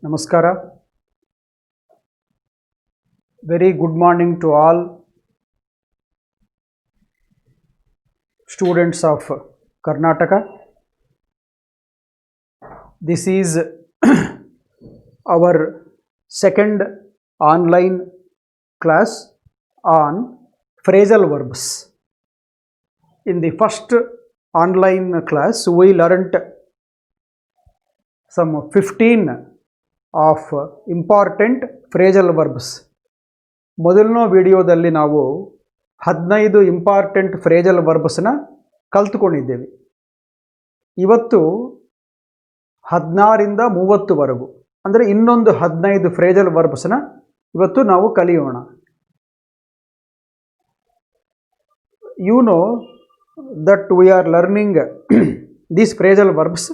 Namaskara. Very good morning to all students of Karnataka. This is our second online class on phrasal verbs. In the first online class, we learnt some 15 of important phrasal verbs. ಮೊದಲನೇ ವಿಡಿಯೋದಲ್ಲಿ ನಾವು 15 important ಫ್ರೇಜಲ್ ವರ್ಬ್ಸ್ನ ಕಲ್ತುಕೊಂಡಿದ್ದೇವೆ. ಇವತ್ತು 16ರಿಂದ 30ವರೆಗೂ ಅಂದರೆ ಇನ್ನೊಂದು 15 ಫ್ರೇಜಲ್ ವರ್ಬ್ಸ್ನ ಇವತ್ತು ನಾವು ಕಲಿಯೋಣ. You know that we are learning these phrasal verbs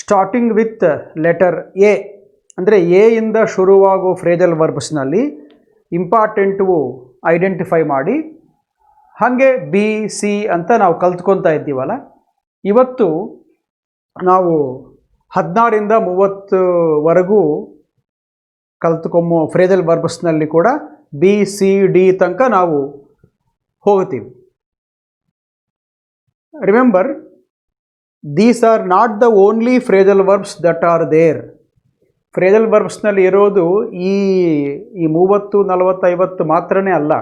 starting with letter A. ಅಂದರೆ ಎ ಇಂದ ಶುರುವಾಗೋ ಫ್ರೇಜಲ್ ವರ್ಬ್ಸ್ನಲ್ಲಿ ಇಂಪಾರ್ಟೆಂಟು ಐಡೆಂಟಿಫೈ ಮಾಡಿ ಹಾಗೆ ಬಿ ಸಿ ಅಂತ ನಾವು ಕಲ್ತ್ಕೊತಾ ಇದ್ದೀವಲ್ಲ. ಇವತ್ತು ನಾವು 16ರಿಂದ 30ವರೆಗೂ ಕಲ್ತ್ಕೊಂಬೋ ಫ್ರೇಜಲ್ ವರ್ಬ್ಸ್ನಲ್ಲಿ ಕೂಡ ಬಿ ಸಿ ಡಿ ತನಕ ನಾವು ಹೋಗ್ತೀವಿ. Remember, these are not the only phrasal verbs that are there. Phrasal ವರ್ಬ್ಸ್ನಲ್ಲಿ ಇರೋದು ಈ 30, 40, 50 ಮಾತ್ರನೇ ಅಲ್ಲ,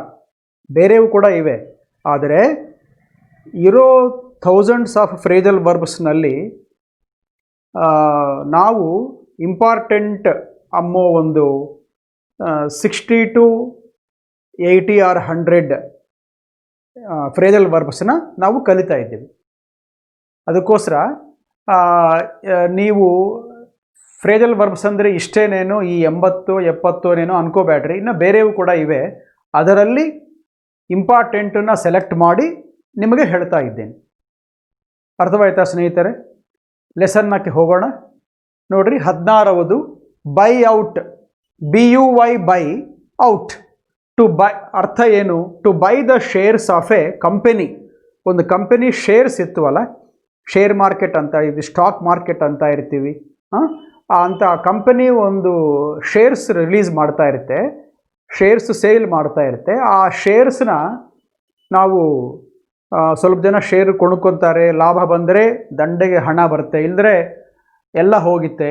ಬೇರೆವು ಕೂಡ ಇವೆ. ಆದರೆ ಇರೋ ಥೌಸಂಡ್ಸ್ ಆಫ್ ಫ್ರೇಜಲ್ ವರ್ಬ್ಸ್ನಲ್ಲಿ ನಾವು ಇಂಪಾರ್ಟೆಂಟ್ ಅನ್ನೋ ಒಂದು 60 to 80 or 100 ಫ್ರೇಜಲ್ ವರ್ಬ್ಸ್ನ ನಾವು ಕಲಿತಾ ಇದ್ದೀವಿ. ಅದಕ್ಕೋಸ್ಕರ ನೀವು ಫ್ರೇಜಲ್ ವರ್ಬ್ಸ್ ಅಂದರೆ ಇಷ್ಟೇನೇನೋ ಈ 80, 70 ಅನ್ಕೋಬೇಡ್ರಿ, ಇನ್ನು ಬೇರೆವು ಕೂಡ ಇವೆ. ಅದರಲ್ಲಿ ಇಂಪಾರ್ಟೆಂಟನ್ನು ಸೆಲೆಕ್ಟ್ ಮಾಡಿ ನಿಮಗೆ ಹೇಳ್ತಾ ಇದ್ದೇನೆ. ಅರ್ಥವಾಯ್ತಾ ಸ್ನೇಹಿತರೆ? ಲೆಸನ್ನಕ್ಕೆ ಹೋಗೋಣ. ನೋಡ್ರಿ, 16வது buy out, BUY buy out. To buy ಅರ್ಥ ಏನು? To buy the shares of a company. ಒಂದು ಕಂಪೆನಿ ಶೇರ್ಸ್ ಇತ್ತವಲ್ಲ, ಶೇರ್ ಮಾರ್ಕೆಟ್ ಅಂತ ಇದ್ದೀವಿ, ಸ್ಟಾಕ್ ಮಾರ್ಕೆಟ್ ಅಂತ ಇರ್ತೀವಿ. ಅಂತ ಕಂಪನಿ ಒಂದು ಶೇರ್ಸ್ ರಿಲೀಸ್ ಮಾಡ್ತಾ ಇರುತ್ತೆ, ಶೇರ್ಸ್ ಸೇಲ್ ಮಾಡ್ತಾ ಇರುತ್ತೆ. ಆ ಶೇರ್ಸ್ನ ನಾವು ಸ್ವಲ್ಪ ಜನ ಶೇರ್ ಕೊಂಡ್ಕೊತಾರೆ, ಲಾಭ ಬಂದರೆ ದಂಡೆಗೆ ಹಣ ಬರುತ್ತೆ, ಇಲ್ಲದ್ರೆ ಎಲ್ಲ ಹೋಗುತ್ತೆ.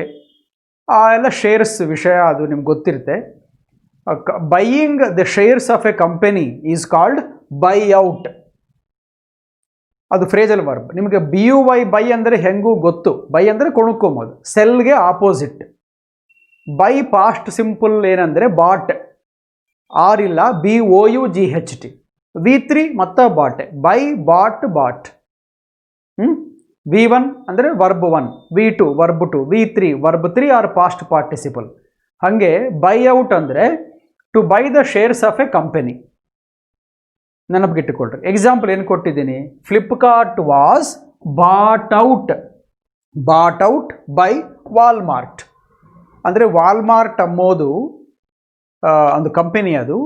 ಆ ಎಲ್ಲ ಶೇರ್ಸ್ ವಿಷಯ ಅದು ನಿಮ್ಗೆ ಗೊತ್ತಿರುತ್ತೆ. Buying the shares of a company is called by out. ಅದು ಫ್ರೇಜಲ್ ವರ್ಬ್. ನಿಮಗೆ BUY ಬೈ ಅಂದರೆ ಹೆಂಗೂ ಗೊತ್ತು. ಬೈ ಅಂದರೆ ಕೊಂಡ್ಕೊಂಬೋದು, ಸೆಲ್ಗೆ ಆಪೋಸಿಟ್. ಬೈ ಪಾಸ್ಟ್ ಸಿಂಪಲ್ ಏನಂದರೆ ಬಾಟ್, ಆರ್ ಇಲ್ಲ, BOUGHT. V3 ಮತ್ತು bot, by bot bought. V1 ಅಂದರೆ verb 1, V2 verb 2, V3 verb 3 or past participle. ಹಾಗೆ ಬೈ ಔಟ್ ಅಂದರೆ to buy the shares of a company. ನೆನಪಿಗಿಟ್ಟುಕೊಳ್ರಿ. Example ಏನು ಕೊಟ್ಟಿದ್ದೀನಿ? Flipkart was bought out by Walmart. ಅಂದರೆ Walmart ಅಂಬೋದು ಒಂದು ಕಂಪನಿ, ಅದು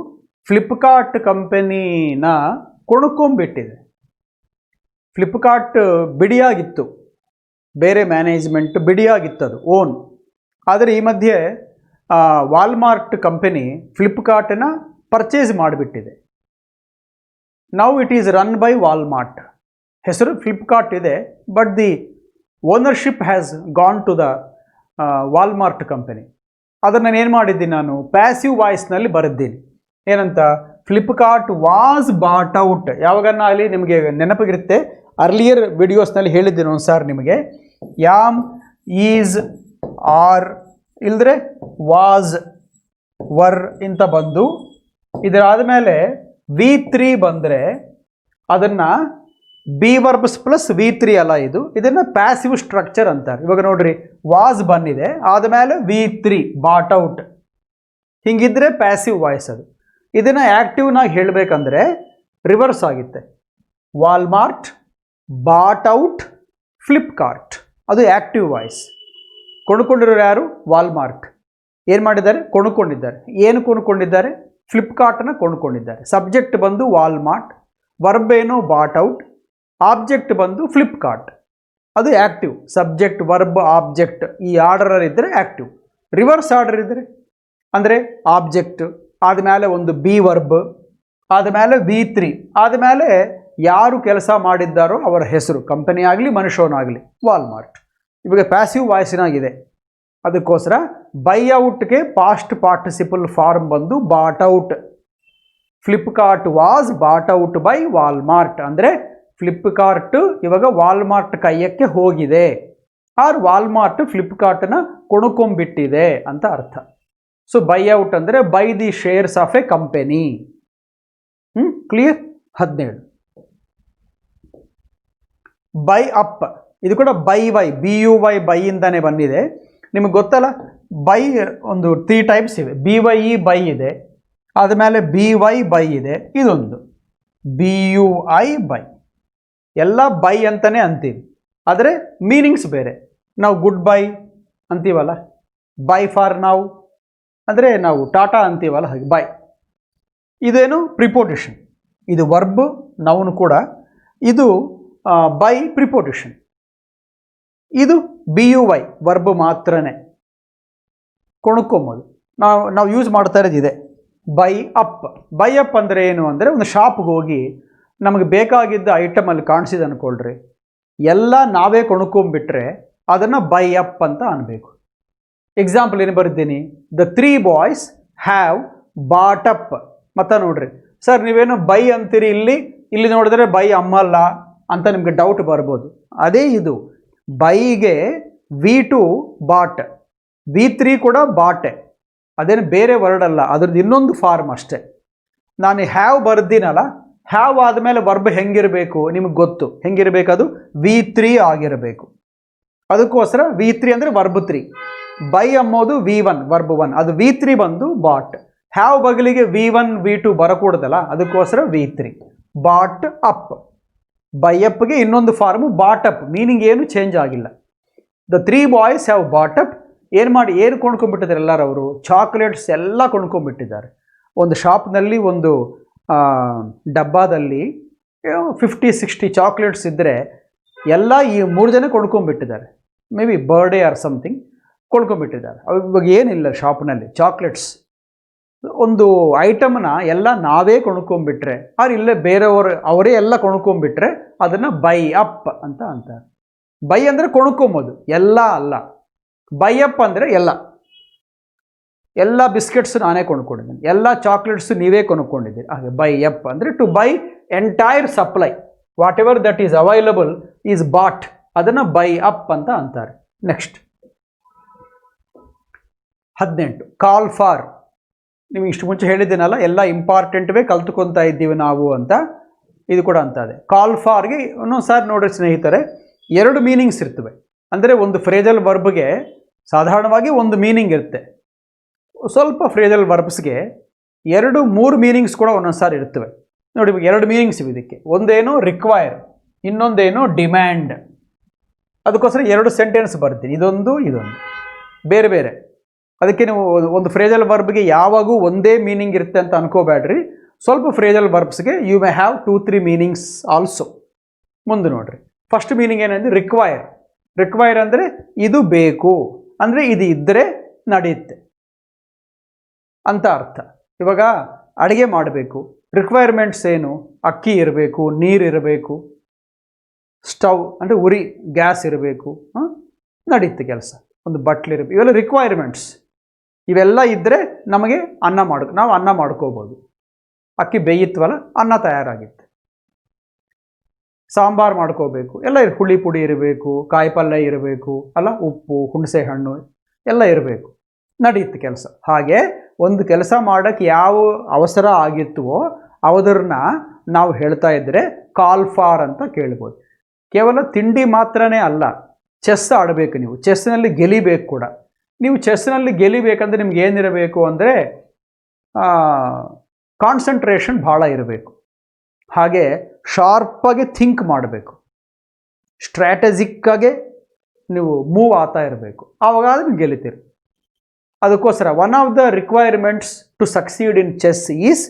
ಫ್ಲಿಪ್ಕಾರ್ಟ್ ಕಂಪನಿನ ಕೊಂಡ್ಕೊಂಬಿಟ್ಟಿದೆ. ಫ್ಲಿಪ್ಕಾರ್ಟ್ ಬಿಡಿಯಾಗಿತ್ತು, ಬೇರೆ ಮ್ಯಾನೇಜ್ಮೆಂಟ್ ಬಿಡಿಯಾಗಿತ್ತು, ಅದು ಓನ್. ಆದರೆ ಈ ಮಧ್ಯೆ ವಾಲ್ಮಾರ್ಟ್ ಕಂಪನಿ ಫ್ಲಿಪ್ಕಾರ್ಟನ್ನ ಪರ್ಚೇಸ್ ಮಾಡಿಬಿಟ್ಟಿದೆ. Now it is run by Walmart. ಹೆಸರು ಫ್ಲಿಪ್ಕಾರ್ಟ್ ಇದೆ, but the ownership has gone to the Walmart company. ಅದನ್ನು ನಾನು ಏನು ಮಾಡಿದ್ದೀನಿ, ನಾನು ಪ್ಯಾಸಿವ್ ವಾಯ್ಸ್ನಲ್ಲಿ ಬರೆದ್ದೀನಿ. ಏನಂತ? Flipkart was bought out. ಯಾವಾಗನ್ನ ಅಲ್ಲಿ ನಿಮಗೆ ನೆನಪಿಗಿರುತ್ತೆ, ಅರ್ಲಿಯರ್ ವಿಡಿಯೋಸ್ನಲ್ಲಿ ಹೇಳಿದ್ದೀನಿ ಒಂದು ಸಾರ್ ನಿಮಗೆ. ಯಾಮ್, ಈಸ್, ಆರ್ ಇಲ್ಲದ್ರೆ ವಾಸ್, ವರ್ ಇಂತ ಬಂದು ಇದರಾದ ಮೇಲೆ V3 ಬಂದರೆ ಅದನ್ನು ಬಿ ವರ್ಬ್ಸ್ ಪ್ಲಸ್ V3 ಅಲ್ಲ, ಇದನ್ನು ಪ್ಯಾಸಿವ್ ಸ್ಟ್ರಕ್ಚರ್ ಅಂತಾರೆ. ಇವಾಗ ನೋಡ್ರಿ, ವಾಸ್ ಬಂದಿದೆ, ಆದಮೇಲೆ V3 ಬಾಟ್ ಔಟ್. ಹಿಂಗಿದ್ರೆ ಪ್ಯಾಸಿವ್ ವಾಯ್ಸ್ ಅದು. ಇದನ್ನು ಆ್ಯಕ್ಟಿವ್ನಾಗಿ ಹೇಳಬೇಕಂದ್ರೆ ರಿವರ್ಸ್ ಆಗುತ್ತೆ. ವಾಲ್ಮಾರ್ಟ್ ಬಾಟ್ ಔಟ್ ಫ್ಲಿಪ್ಕಾರ್ಟ್, ಅದು ಆ್ಯಕ್ಟಿವ್ ವಾಯ್ಸ್. ಕೊಂಡ್ಕೊಂಡಿರೋರು ಯಾರು? ವಾಲ್ಮಾರ್ಟ್. ಏನು ಮಾಡಿದ್ದಾರೆ? ಕೊಂಡ್ಕೊಂಡಿದ್ದಾರೆ. ಏನು ಕೊಂಡ್ಕೊಂಡಿದ್ದಾರೆ? ಫ್ಲಿಪ್ಕಾರ್ಟನ್ನು ಕೊಂಡ್ಕೊಂಡಿದ್ದಾರೆ. ಸಬ್ಜೆಕ್ಟ್ ಬಂದು ವಾಲ್ಮಾರ್ಟ್, ವರ್ಬ್ ಏನು? ಬಾಟ್ ಔಟ್, ಆಬ್ಜೆಕ್ಟ್ ಬಂದು ಫ್ಲಿಪ್ಕಾರ್ಟ್. ಅದು ಆ್ಯಕ್ಟಿವ್. ಸಬ್ಜೆಕ್ಟ್, ವರ್ಬ್, ಆಬ್ಜೆಕ್ಟ್ ಈ ಆರ್ಡರಲ್ಲಿದ್ದರೆ ಆ್ಯಕ್ಟಿವ್. ರಿವರ್ಸ್ ಆರ್ಡರ್ ಇದ್ದರೆ ಅಂದರೆ ಆಬ್ಜೆಕ್ಟ್ ಆದಮೇಲೆ ಒಂದು ಬಿ ವರ್ಬ್ ಆದಮೇಲೆ V3 ಆದಮೇಲೆ ಯಾರು ಕೆಲಸ ಮಾಡಿದ್ದಾರೋ ಅವರ ಹೆಸರು, ಕಂಪನಿ ಆಗಲಿ ಮನುಷ್ಯನಾಗಲಿ, ವಾಲ್ಮಾರ್ಟ್. ಇವಾಗ ಪ್ಯಾಸಿವ್ ವಾಯ್ಸಿನಾಗಿದೆ. ಅದಕ್ಕೋಸ್ಕರ ಬೈ ಔಟ್ಗೆ ಪಾಸ್ಟ್ ಪಾರ್ಟಿಸಿಪಲ್ ಫಾರ್ಮ್ ಬಂದು bought out. Flipkart was bought out by Walmart ಅಂದರೆ ಫ್ಲಿಪ್ಕಾರ್ಟ್ ಇವಾಗ ವಾಲ್ಮಾರ್ಟ್ ಕೈಯಕ್ಕೆ ಹೋಗಿದೆ, ಆರ್ ವಾಲ್ಮಾರ್ಟ್ ಫ್ಲಿಪ್ಕಾರ್ಟ್ನ ಕೊಣಕೊಂಬಿಟ್ಟಿದೆ ಅಂತ ಅರ್ಥ. ಸೊ ಬೈ ಔಟ್ ಅಂದರೆ by the shares of a company. Clear? 17. By up, ಇದು ಕೂಡ ಬೈ BUY ಬೈಯಿಂದಾನೆ ಬಂದಿದೆ. ನಿಮಗೆ ಗೊತ್ತಲ್ಲ, ಬೈ ಒಂದು 3 ಟೈಪ್ಸ್ ಇವೆ. BYE ಬೈ ಇದೆ, ಆದಮೇಲೆ BY ಬೈ ಇದೆ, ಇದೊಂದು BUI ಬೈ. ಎಲ್ಲ ಬೈ ಅಂತಲೇ ಅಂತೀವಿ, ಆದರೆ ಮೀನಿಂಗ್ಸ್ ಬೇರೆ. ನಾವು ಗುಡ್ ಬೈ ಅಂತೀವಲ್ಲ, ಬೈ ಫಾರ್ ನಾವು ಅಂದರೆ ನಾವು ಟಾಟಾ ಅಂತೀವಲ್ಲ, ಹಾಗೆ ಬೈ. ಇದೇನು ಪ್ರಿಪೋಸಿಷನ್, ಇದು ವರ್ಬ್ ನೌನ್ ಕೂಡ, ಇದು ಬೈ ಪ್ರಿಪೋಸಿಷನ್. ಇದು BUY ವರ್ಬ್ ಮಾತ್ರನೇ, ಕೊಣಕೊಂಬೋದು. ನಾವು ಯೂಸ್ ಮಾಡ್ತಾ ಇರೋದು ಇದೆ ಬೈ ಅಪ್. ಬೈ ಅಪ್ ಅಂದರೆ ಏನು ಅಂದರೆ, ಒಂದು ಶಾಪ್ಗೆ ಹೋಗಿ ನಮಗೆ ಬೇಕಾಗಿದ್ದ ಐಟಮಲ್ಲಿ ಕಾಣಿಸಿದೆ ಅಂದ್ಕೊಳ್ರಿ, ಎಲ್ಲ ನಾವೇ ಕೊಣ್ಕೊಂಬಿಟ್ರೆ ಅದನ್ನು ಬೈ ಅಪ್ ಅಂತ ಅನ್ಬೇಕು. ಎಕ್ಸಾಂಪಲ್ ಏನು ಬರೆದಿದ್ದೀನಿ, the 3 boys have bought up. ಮತ್ತು ನೋಡ್ರಿ ಸರ್ ನೀವೇನು ಬೈ ಅಂತೀರಿ, ಇಲ್ಲಿ ನೋಡಿದ್ರೆ ಬೈ ಅಮ್ಮಲ್ಲ ಅಂತ ನಿಮಗೆ ಡೌಟ್ ಬರ್ಬೋದು. ಅದೇ ಇದು ಬೈಗೆ V2 ಬಾಟ್, V3 ಕೂಡ ಬಾಟೆ, ಅದೇನು ಬೇರೆ ವರ್ಡ್ ಅಲ್ಲ, ಅದ್ರದ್ದು ಇನ್ನೊಂದು ಫಾರ್ಮ್ ಅಷ್ಟೇ. ನಾನು ಹ್ಯಾವ್ ಬರ್ದಿನಲ್ಲ, ಹ್ಯಾವ್ ಆದಮೇಲೆ ವರ್ಬ್ ಹೆಂಗಿರಬೇಕು ನಿಮಗೆ ಗೊತ್ತು, ಹೆಂಗಿರಬೇಕು, ಅದು V3 ಆಗಿರಬೇಕು. ಅದಕ್ಕೋಸ್ಕರ V3 ಅಂದರೆ ವರ್ಬ್ 3, ಬೈ ಅನ್ನೋದು V1 ವರ್ಬ್ 1, ಅದು V3 ಬಂದು ಬಾಟ್. ಹ್ಯಾವ್ ಬಗಲಿಗೆ V1 V2 ಬರಕೂಡದಲ್ಲ, ಅದಕ್ಕೋಸ್ಕರ V3 ಬಾಟ್ ಅಪ್. ಬೈ ಅಪ್ಗೆ ಇನ್ನೊಂದು ಫಾರ್ಮು ಬಾಟ್ ಅಪ್, ಮೀನಿಂಗ್ ಏನು ಚೇಂಜ್ ಆಗಿಲ್ಲ. The 3 boys have bought up. ಏನು ಕೊಂಡ್ಕೊಂಡ್ಬಿಟ್ಟಿದ್ದಾರೆ ಎಲ್ಲರೂ, ಅವರು ಚಾಕ್ಲೇಟ್ಸ್ ಎಲ್ಲ ಕೊಂಡ್ಕೊಂಡ್ಬಿಟ್ಟಿದ್ದಾರೆ. ಒಂದು ಶಾಪ್ನಲ್ಲಿ ಒಂದು ಡಬ್ಬಾದಲ್ಲಿ 50-60 ಚಾಕ್ಲೇಟ್ಸ್ ಇದ್ದರೆ ಎಲ್ಲ ಈ 3 ಜನ ಕೊಂಡ್ಕೊಂಡ್ಬಿಟ್ಟಿದ್ದಾರೆ. Maybe birthday or something ಕೊಂಡ್ಕೊಂಡ್ಬಿಟ್ಟಿದ್ದಾರೆ. ಇವಾಗ ಏನಿಲ್ಲ ಶಾಪ್ನಲ್ಲಿ ಚಾಕ್ಲೇಟ್ಸ್, ಒಂದು ಐಟಮ್ನ ಎಲ್ಲ ನಾವೇ ಕೊಂಡ್ಕೊಂಡ್ಬಿಟ್ರೆ, ಆದ್ರೆ ಇಲ್ಲೇ ಬೇರೆಯವರು ಅವರೇ ಎಲ್ಲ ಕೊಂಡ್ಕೊಂಡ್ಬಿಟ್ರೆ ಅದನ್ನು ಬೈ ಅಪ್ ಅಂತ ಅಂತಾರೆ. ಬೈ ಅಂದರೆ ಕೊಂಡ್ಕೊಂಬೋದು, ಎಲ್ಲ ಅಲ್ಲ. ಬೈ ಅಪ್ ಅಂದರೆ ಎಲ್ಲ ಬಿಸ್ಕೆಟ್ಸ್ ನಾನೇ ಕೊಂಡ್ಕೊಂಡಿದ್ದೀನಿ, ಎಲ್ಲ ಚಾಕ್ಲೇಟ್ಸು ನೀವೇ ಕೊಂಡ್ಕೊಂಡಿದ್ದೀರಿ, ಹಾಗೆ ಬೈ ಅಪ್ ಅಂದರೆ to buy entire supply, whatever that is available is bought, ಅದನ್ನು ಬೈ ಅಪ್ ಅಂತ ಅಂತಾರೆ. Next 18 call for. ನಿಮಗೆ ಇಷ್ಟು ಮುಂಚೆ ಹೇಳಿದ್ದೀನಲ್ಲ, ಎಲ್ಲ ಇಂಪಾರ್ಟೆಂಟ್ವೇ ಕಲ್ತ್ಕೊತಾ ಇದ್ದೀವಿ ನಾವು ಅಂತ, ಇದು ಕೂಡ ಅಂತದೆ. ಕಾಲ್ ಫಾರ್ಗೆ ಇನ್ನೊಂದು ಸಾರಿ ನೋಡ್ರಿ ಸ್ನೇಹಿತರೆ, 2 ಮೀನಿಂಗ್ಸ್ ಇರ್ತವೆ. ಅಂದರೆ ಒಂದು ಫ್ರೇಜಲ್ ವರ್ಬ್ಗೆ ಸಾಧಾರಣವಾಗಿ ಒಂದು ಮೀನಿಂಗ್ ಇರುತ್ತೆ, ಸ್ವಲ್ಪ ಫ್ರೇಜಲ್ ವರ್ಬ್ಸ್ಗೆ 2-3 ಮೀನಿಂಗ್ಸ್ ಕೂಡ ಒಂದೊಂದು ಸಾರಿ ಇರ್ತವೆ. ನೋಡಿ, 2 ಮೀನಿಂಗ್ಸ್ ಇವೆ ಇದಕ್ಕೆ. ಒಂದೇನು ರಿಕ್ವೈರ್, ಇನ್ನೊಂದೇನು ಡಿಮ್ಯಾಂಡ್. ಅದಕ್ಕೋಸ್ಕರ 2 ಸೆಂಟೆನ್ಸ್ ಬರ್ತೀನಿ, ಇದೊಂದು ಬೇರೆ ಬೇರೆ. ಅದಕ್ಕೆ ನೀವು ಒಂದು ಫ್ರೇಜಲ್ ವರ್ಬ್ಗೆ ಯಾವಾಗೂ ಒಂದೇ ಮೀನಿಂಗ್ ಇರುತ್ತೆ ಅಂತ ಅನ್ಕೋಬೇಡ್ರಿ. ಸ್ವಲ್ಪ ಫ್ರೇಜಲ್ ವರ್ಬ್ಸ್ಗೆ you may have 2-3 meanings also. ಮುಂದೆ ನೋಡ್ರಿ, ಫಸ್ಟ್ ಮೀನಿಂಗ್ ಏನಂದರೆ ರಿಕ್ವೈರ್ ಅಂದರೆ ಇದು ಬೇಕು, ಅಂದರೆ ಇದು ಇದ್ದರೆ ನಡೆಯುತ್ತೆ ಅಂತ ಅರ್ಥ. ಇವಾಗ ಅಡುಗೆ ಮಾಡಬೇಕು, ರಿಕ್ವೈರ್ಮೆಂಟ್ಸ್ ಏನು, ಅಕ್ಕಿ ಇರಬೇಕು, ನೀರು ಇರಬೇಕು, ಸ್ಟವ್ ಅಂದರೆ ಉರಿ, ಗ್ಯಾಸ್ ಇರಬೇಕು, ನಡೆಯುತ್ತೆ ಕೆಲಸ, ಒಂದು ಬಟ್ಲಿರಬೇಕು, ಇವೆಲ್ಲ ರಿಕ್ವೈರ್ಮೆಂಟ್ಸ್. ಇವೆಲ್ಲ ಇದ್ದರೆ ನಮಗೆ ನಾವು ಅನ್ನ ಮಾಡ್ಕೋಬೋದು. ಅಕ್ಕಿ ಬೇಯಿತ್ವಲ್ಲ, ಅನ್ನ ತಯಾರಾಗಿತ್ತು. ಸಾಂಬಾರು ಮಾಡ್ಕೋಬೇಕು, ಎಲ್ಲ ಹುಳಿ ಪುಡಿ ಇರಬೇಕು, ಕಾಯಿ ಪಲ್ಯ ಇರಬೇಕು ಅಲ್ಲ, ಉಪ್ಪು, ಹುಣಸೆ ಹಣ್ಣು ಎಲ್ಲ ಇರಬೇಕು, ನಡೆಯುತ್ತೆ ಕೆಲಸ. ಹಾಗೆ ಒಂದು ಕೆಲಸ ಮಾಡೋಕ್ಕೆ ಯಾವ ಅವಸರ ಆಗಿತ್ತುವೋ ಅದನ್ನ ನಾವು ಹೇಳ್ತಾ ಇದ್ದರೆ ಕಾಲ್ ಫಾರ್ ಅಂತ ಕೇಳ್ಬೋದು. ಕೇವಲ ತಿಂಡಿ ಮಾತ್ರನೇ ಅಲ್ಲ, ಚೆಸ್ ಆಡಬೇಕು ನೀವು, ಚೆಸ್ನಲ್ಲಿ ಗೆಲಿಬೇಕು ಕೂಡ. ನೀವು ಚೆಸ್ನಲ್ಲಿ ಗೆಲಿಬೇಕಂದ್ರೆ ನಿಮ್ಗೆ ಏನಿರಬೇಕು ಅಂದರೆ ಕಾನ್ಸಂಟ್ರೇಷನ್ ಭಾಳ ಇರಬೇಕು, ಹಾಗೆ ಶಾರ್ಪಾಗಿ ಥಿಂಕ್ ಮಾಡಬೇಕು, ಸ್ಟ್ರಾಟಜಿಕ್ಕಾಗೆ ನೀವು ಮೂವ್ ಆಗ್ತಾ ಇರಬೇಕು, ಆವಾಗ ನೀವು ಗೆಲ್ತೀರಿ. ಅದಕ್ಕೋಸ್ಕರ one of the requirements to succeed in chess is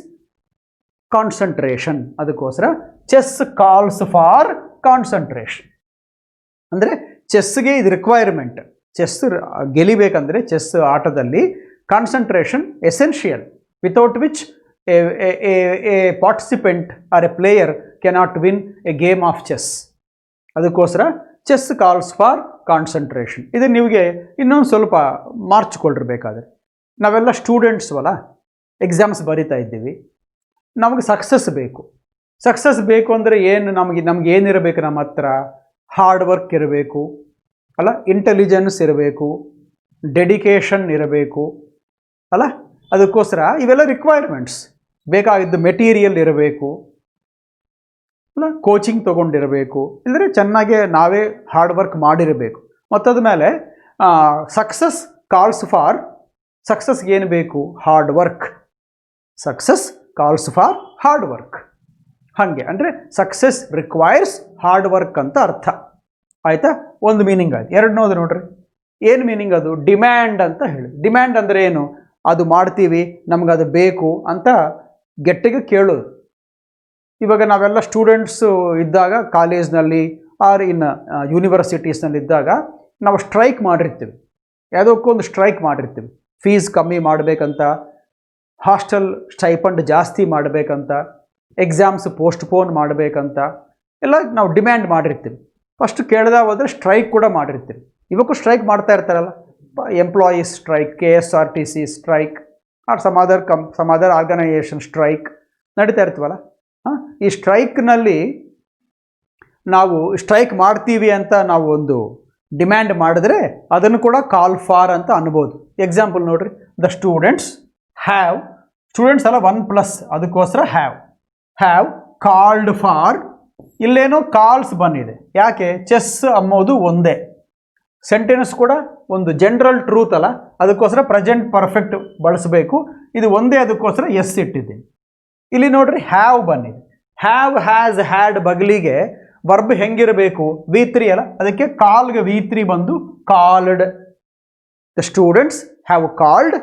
concentration. ಅದಕ್ಕೋಸ್ಕರ ಚೆಸ್ ಕಾಲ್ಸ್ ಫಾರ್ ಕಾನ್ಸಂಟ್ರೇಷನ್. ಅಂದರೆ ಚೆಸ್ಗೆ ಇದು ರಿಕ್ವೈರ್ಮೆಂಟ್, ಚೆಸ್ ಗೆಲ್ಲಿಬೇಕಂದ್ರೆ ಚೆಸ್ ಆಟದಲ್ಲಿ concentration essential, without which a participant or a player cannot win a game of chess. ಅದಕ್ಕೋಸ್ಕರ chess calls for concentration. ಇದು ನಿಮಗೆ ಇನ್ನೊಂದು ಸ್ವಲ್ಪ ಮಾರ್ಚ್ಕೊಳ್ಬೇಕಾದ್ರೆ, ನಾವೆಲ್ಲ ಸ್ಟೂಡೆಂಟ್ಸ್ ಅಲ್ಲ, ಎಕ್ಸಾಮ್ಸ್ ಬರಿತಾ ಇದ್ದೀವಿ, ನಮಗೆ ಸಕ್ಸಸ್ ಬೇಕು. ಸಕ್ಸಸ್ ಬೇಕು ಅಂದರೆ ಏನು, ನಮ್ಗೆ ಏನಿರಬೇಕು ನಮ್ಮ ಹತ್ರ? ಹಾರ್ಡ್ ವರ್ಕ್ ಇರಬೇಕು ಅಲ್ಲ, ಇಂಟೆಲಿಜೆನ್ಸ್ ಇರಬೇಕು, ಡೆಡಿಕೇಶನ್ ಇರಬೇಕು ಅಲ್ಲ. ಅದಕ್ಕೋಸ್ಕರ ಇವೆಲ್ಲ ರಿಕ್ವೈರ್ಮೆಂಟ್ಸ್. ಬೇಕಾಗಿದ್ದು ಮೆಟೀರಿಯಲ್ ಇರಬೇಕು ಅಲ್ಲ, ಕೋಚಿಂಗ್ ತೊಗೊಂಡಿರಬೇಕು, ಇಲ್ಲದ್ರೆ ಚೆನ್ನಾಗೆ ನಾವೇ ಹಾರ್ಡ್ ವರ್ಕ್ ಮಾಡಿರಬೇಕು. ಮತ್ತದ ಮೇಲೆ ಸಕ್ಸಸ್ ಕಾಲ್ಸ್ ಫಾರ್, ಸಕ್ಸಸ್ಗೆ ಏನು ಬೇಕು? Hard work. Success calls for hard work. ಹಾಗೆ ಅಂದರೆ ಸಕ್ಸಸ್ ರಿಕ್ವೈರ್ಸ್ ಹಾರ್ಡ್ ವರ್ಕ್ ಅಂತ ಅರ್ಥ ಆಯಿತಾ. ಒಂದು ಮೀನಿಂಗ್ ಆಯ್ತು. ಎರಡನೇದು ನೋಡ್ರಿ, ಏನು ಮೀನಿಂಗ್ ಅದು? ಡಿಮ್ಯಾಂಡ್ ಅಂತ ಹೇಳಿ. ಡಿಮ್ಯಾಂಡ್ ಅಂದರೆ ಏನು? ಅದು ಮಾಡ್ತೀವಿ, ನಮಗದು ಬೇಕು ಅಂತ ಗೆಟ್ಟಿಗೆ ಕೇಳೋದು. ಇವಾಗ ನಾವೆಲ್ಲ ಸ್ಟೂಡೆಂಟ್ಸು ಇದ್ದಾಗ ಕಾಲೇಜ್ನಲ್ಲಿ ಆರ್ ಇನ್ ಯೂನಿವರ್ಸಿಟೀಸ್ನಲ್ಲಿ ಇದ್ದಾಗ ನಾವು ಸ್ಟ್ರೈಕ್ ಮಾಡಿರ್ತೀವಿ, ಯಾವುದಕ್ಕೊಂದು ಸ್ಟ್ರೈಕ್ ಮಾಡಿರ್ತೀವಿ. ಫೀಸ್ ಕಮ್ಮಿ ಮಾಡಬೇಕಂತ, ಹಾಸ್ಟೆಲ್ ಸ್ಟೈಪಂಡ್ ಜಾಸ್ತಿ ಮಾಡಬೇಕಂತ, ಎಕ್ಸಾಮ್ಸ್ ಪೋಸ್ಟ್ಪೋನ್ ಮಾಡಬೇಕಂತ ಎಲ್ಲ ನಾವು ಡಿಮ್ಯಾಂಡ್ ಮಾಡಿರ್ತೀವಿ. ಫಸ್ಟ್ ಕೇಳ್ದಾಗ ಹೋದರೆ ಸ್ಟ್ರೈಕ್ ಕೂಡ ಮಾಡಿರ್ತೀವಿ. ಇವಕ್ಕೂ ಸ್ಟ್ರೈಕ್ ಮಾಡ್ತಾ ಇರ್ತಾರಲ್ಲ, employees strike, KSRTC strike, or some other organisation strike ನಡೀತಾ ಇರ್ತೀವಲ್ಲ. ಈ ಸ್ಟ್ರೈಕ್ನಲ್ಲಿ ನಾವು ಸ್ಟ್ರೈಕ್ ಮಾಡ್ತೀವಿ ಅಂತ ನಾವು ಒಂದು ಡಿಮ್ಯಾಂಡ್ ಮಾಡಿದ್ರೆ ಅದನ್ನು ಕೂಡ ಕಾಲ್ ಫಾರ್ ಅಂತ ಅನ್ಬೋದು. ಎಕ್ಸಾಂಪಲ್ ನೋಡ್ರಿ, ದ ಸ್ಟೂಡೆಂಟ್ಸ್ ಹ್ಯಾವ್, ಸ್ಟೂಡೆಂಟ್ಸ್ ಅಲ್ಲ 1+, ಅದಕ್ಕೋಸ್ಕರ ಹ್ಯಾವ್ ಕಾಲ್ಡ್ ಫಾರ್. ಇಲ್ಲೇನೋ ಕಾಲ್ಸ್ ಬಂದಿದೆ, ಯಾಕೆ? ಚೆಸ್ ಅನ್ನೋದು ಒಂದೇ ಸೆಂಟೆನ್ಸ್, ಕೂಡ ಒಂದು ಜನರಲ್ ಟ್ರೂತ್ ಅಲ್ಲ, ಅದಕ್ಕೋಸ್ಕರ ಪ್ರೆಸೆಂಟ್ ಪರ್ಫೆಕ್ಟ್ ಬಳಸಬೇಕು. ಇದು ಒಂದೇ, ಅದಕ್ಕೋಸ್ಕರ ಎಸ್ ಇಟ್ಟಿದ್ದೀನಿ. ಇಲ್ಲಿ ನೋಡ್ರಿ, ಹ್ಯಾವ್ ಬಂದಿದೆ. ಹ್ಯಾವ್, ಹ್ಯಾಸ್, ಹ್ಯಾಡ್ ಬಗಲಿಗೆ ವರ್ಬ್ ಹೆಂಗಿರಬೇಕು? V3 ಅಲ್ಲ, ಅದಕ್ಕೆ ಕಾಲ್ಗೆ V3 ಬಂದು called. The students have called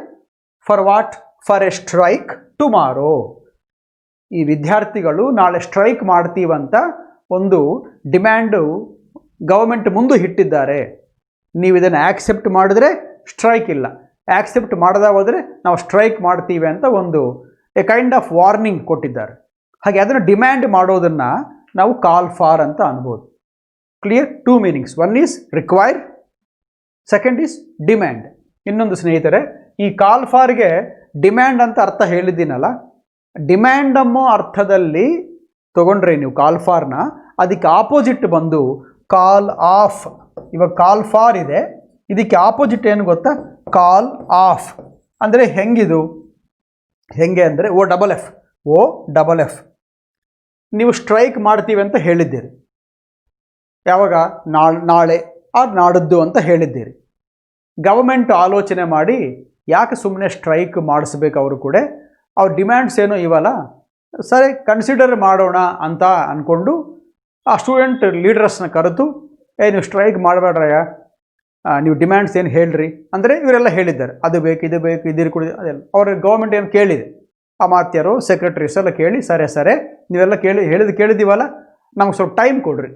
for what? For a strike tomorrow. ಈ ವಿದ್ಯಾರ್ಥಿಗಳು ನಾಳೆ ಸ್ಟ್ರೈಕ್ ಮಾಡ್ತೀವಂತ ಒಂದು ಡಿಮ್ಯಾಂಡು ಗವರ್ಮೆಂಟ್ ಮುಂದೆ ಇಟ್ಟಿದ್ದಾರೆ. ನೀವು ಇದನ್ನು ಆಕ್ಸೆಪ್ಟ್ ಮಾಡಿದ್ರೆ ಸ್ಟ್ರೈಕ್ ಇಲ್ಲ, ಆಕ್ಸೆಪ್ಟ್ ಮಾಡದ ಹೋದರೆ ನಾವು ಸ್ಟ್ರೈಕ್ ಮಾಡ್ತೀವಿ ಅಂತ ಒಂದು ಎ ಕೈಂಡ್ ಆಫ್ ವಾರ್ನಿಂಗ್ ಕೊಟ್ಟಿದ್ದಾರೆ. ಹಾಗೆ ಅದನ್ನು ಡಿಮ್ಯಾಂಡ್ ಮಾಡೋದನ್ನು ನಾವು ಕಾಲ್ ಫಾರ್ ಅಂತ ಅನ್ಬೋದು. Clear? 2 meanings. One is require, second is demand. ಇನ್ನೊಂದು ಸ್ನೇಹಿತರೆ, ಈ ಕಾಲ್ ಫಾರ್ಗೆ ಡಿಮ್ಯಾಂಡ್ ಅಂತ ಅರ್ಥ ಹೇಳಿದ್ದೀನಲ್ಲ, ಡಿಮ್ಯಾಂಡ್ ಅನ್ನೋ ಅರ್ಥದಲ್ಲಿ ತೊಗೊಂಡ್ರೆ ನೀವು ಕಾಲ್ ಫಾರ್ನ, ಅದಕ್ಕೆ ಆಪೋಸಿಟ್ ಬಂದು ಕಾಲ್ ಆಫ್. ಇವಾಗ ಕಾಲ್ ಫಾರ್ ಇದೆ, ಇದಕ್ಕೆ ಆಪೋಸಿಟ್ ಏನು ಗೊತ್ತಾ? ಕಾಲ್ ಆಫ್. ಅಂದರೆ ಹೆಂಗಿದು? ಹೆಂಗೆ ಅಂದರೆ OFF. ನೀವು ಸ್ಟ್ರೈಕ್ ಮಾಡ್ತೀವಿ ಅಂತ ಹೇಳಿದ್ದೀರಿ, ಯಾವಾಗ? ನಾಳೆ ಆರ್ ನಾಡದ್ದು ಅಂತ ಹೇಳಿದ್ದೀರಿ. ಗವರ್ಮೆಂಟ್ ಆಲೋಚನೆ ಮಾಡಿ ಯಾಕೆ ಸುಮ್ಮನೆ ಸ್ಟ್ರೈಕ್ ಮಾಡಿಸ್ಬೇಕು? ಅವರು ಕೂಡ ಅವ್ರ ಡಿಮ್ಯಾಂಡ್ಸ್ ಏನೋ ಇವಲ್ಲ, ಸರಿ ಕನ್ಸಿಡರ್ ಮಾಡೋಣ ಅಂತ ಅಂದ್ಕೊಂಡು ಆ ಸ್ಟೂಡೆಂಟ್ ಲೀಡರ್ಸ್ನ ಕರೆದು, ನೀವು ಸ್ಟ್ರೈಕ್ ಮಾಡಬೇಡ್ರಯ್ಯ, ನೀವು ಡಿಮ್ಯಾಂಡ್ಸ್ ಏನು ಹೇಳ್ರಿ ಅಂದರೆ ಇವರೆಲ್ಲ ಹೇಳಿದ್ದಾರೆ, ಅದು ಬೇಕು, ಇದು ಬೇಕು, ಇದಿರು ಕೂಡ ಅದೆಲ್ಲ. ಅವ್ರ ಗೌರ್ಮೆಂಟ್ ಏನು ಕೇಳಿದೆ, ಅಮಾತ್ಯರು, ಸೆಕ್ರೆಟರೀಸ್ ಎಲ್ಲ ಕೇಳಿ, ಸರಿ ನೀವೆಲ್ಲ ಕೇಳಿದ್ದೀವಲ್ಲ, ನಮ್ಗೆ ಸ್ವಲ್ಪ ಟೈಮ್ ಕೊಡ್ರಿ,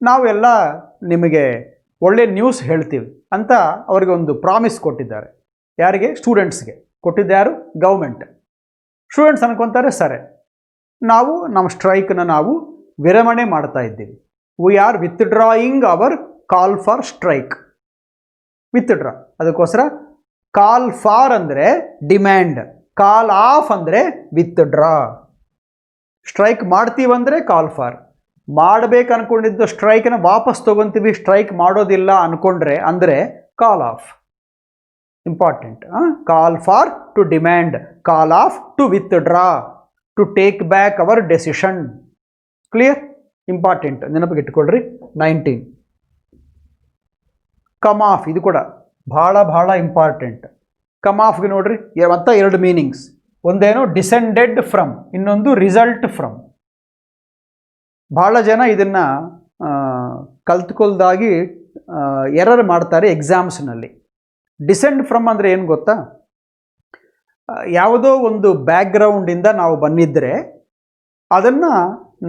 ನಾವೆಲ್ಲ ನಿಮಗೆ ಒಳ್ಳೆ ನ್ಯೂಸ್ ಹೇಳ್ತೀವಿ ಅಂತ ಅವ್ರಿಗೆ ಒಂದು ಪ್ರಾಮಿಸ್ ಕೊಟ್ಟಿದ್ದಾರೆ. ಯಾರಿಗೆ? ಸ್ಟೂಡೆಂಟ್ಸ್ಗೆ ಕೊಟ್ಟಿದ್ದಾರು, ಗೌರ್ಮೆಂಟ್. ಸ್ಟೂಡೆಂಟ್ಸ್ ಅನ್ಕೊತಾರೆ, ಸರಿ ನಾವು ನಮ್ಮ ಸ್ಟ್ರೈಕ್ನ ನಾವು ವಿರಮಣೆ ಮಾಡ್ತಾ ಇದ್ದೀವಿ, we are withdrawing our call for strike. Withdraw, ಅದಕ್ಕೋಸ್ಕರ ಕಾಲ್ ಫಾರ್ ಅಂದರೆ ಡಿಮ್ಯಾಂಡ್, ಕಾಲ್ ಆಫ್ ಅಂದರೆ ವಿತ್ಡ್ರಾ. ಸ್ಟ್ರೈಕ್ ಮಾಡ್ತೀವಂದರೆ ಕಾಲ್ ಫಾರ್, ಮಾಡಬೇಕು ಅನ್ಕೊಂಡಿದ್ದು ಸ್ಟ್ರೈಕ್ನ ವಾಪಸ್ ತೊಗೊತೀವಿ, ಸ್ಟ್ರೈಕ್ ಮಾಡೋದಿಲ್ಲ ಅಂದ್ಕೊಂಡ್ರೆ ಅಂದರೆ call off. Important. Call for to demand, call off to withdraw, to take back our decision. Clear? Important, ನೆನಪಿಗೆ ಇಟ್ಕೊಳ್ರಿ. 19 ಕಮ್ ಆಫ್, ಇದು ಕೂಡ ಭಾಳ ಇಂಪಾರ್ಟೆಂಟ್. ಕಮ್ ಆಫ್ಗೆ ನೋಡ್ರಿ, ಮತ್ತೆ 2 ಮೀನಿಂಗ್ಸ್. ಒಂದೇನು ಡಿಸೆಂಡೆಡ್ ಫ್ರಮ್, ಇನ್ನೊಂದು ರಿಸಲ್ಟ್ ಫ್ರಮ್. ಭಾಳ ಜನ ಇದನ್ನು ಕಲ್ತ್ಕೊಳ್ದಾಗಿ ಎರರ್ ಮಾಡ್ತಾರೆ ಎಕ್ಸಾಮ್ಸ್ನಲ್ಲಿ. ಡಿಸೆಂಡ್ ಫ್ರಮ್ ಅಂದರೆ ಏನು ಗೊತ್ತಾ? ಯಾವುದೋ ಒಂದು ಬ್ಯಾಕ್ಗ್ರೌಂಡಿಂದ ನಾವು ಬಂದಿದ್ದರೆ ಅದನ್ನು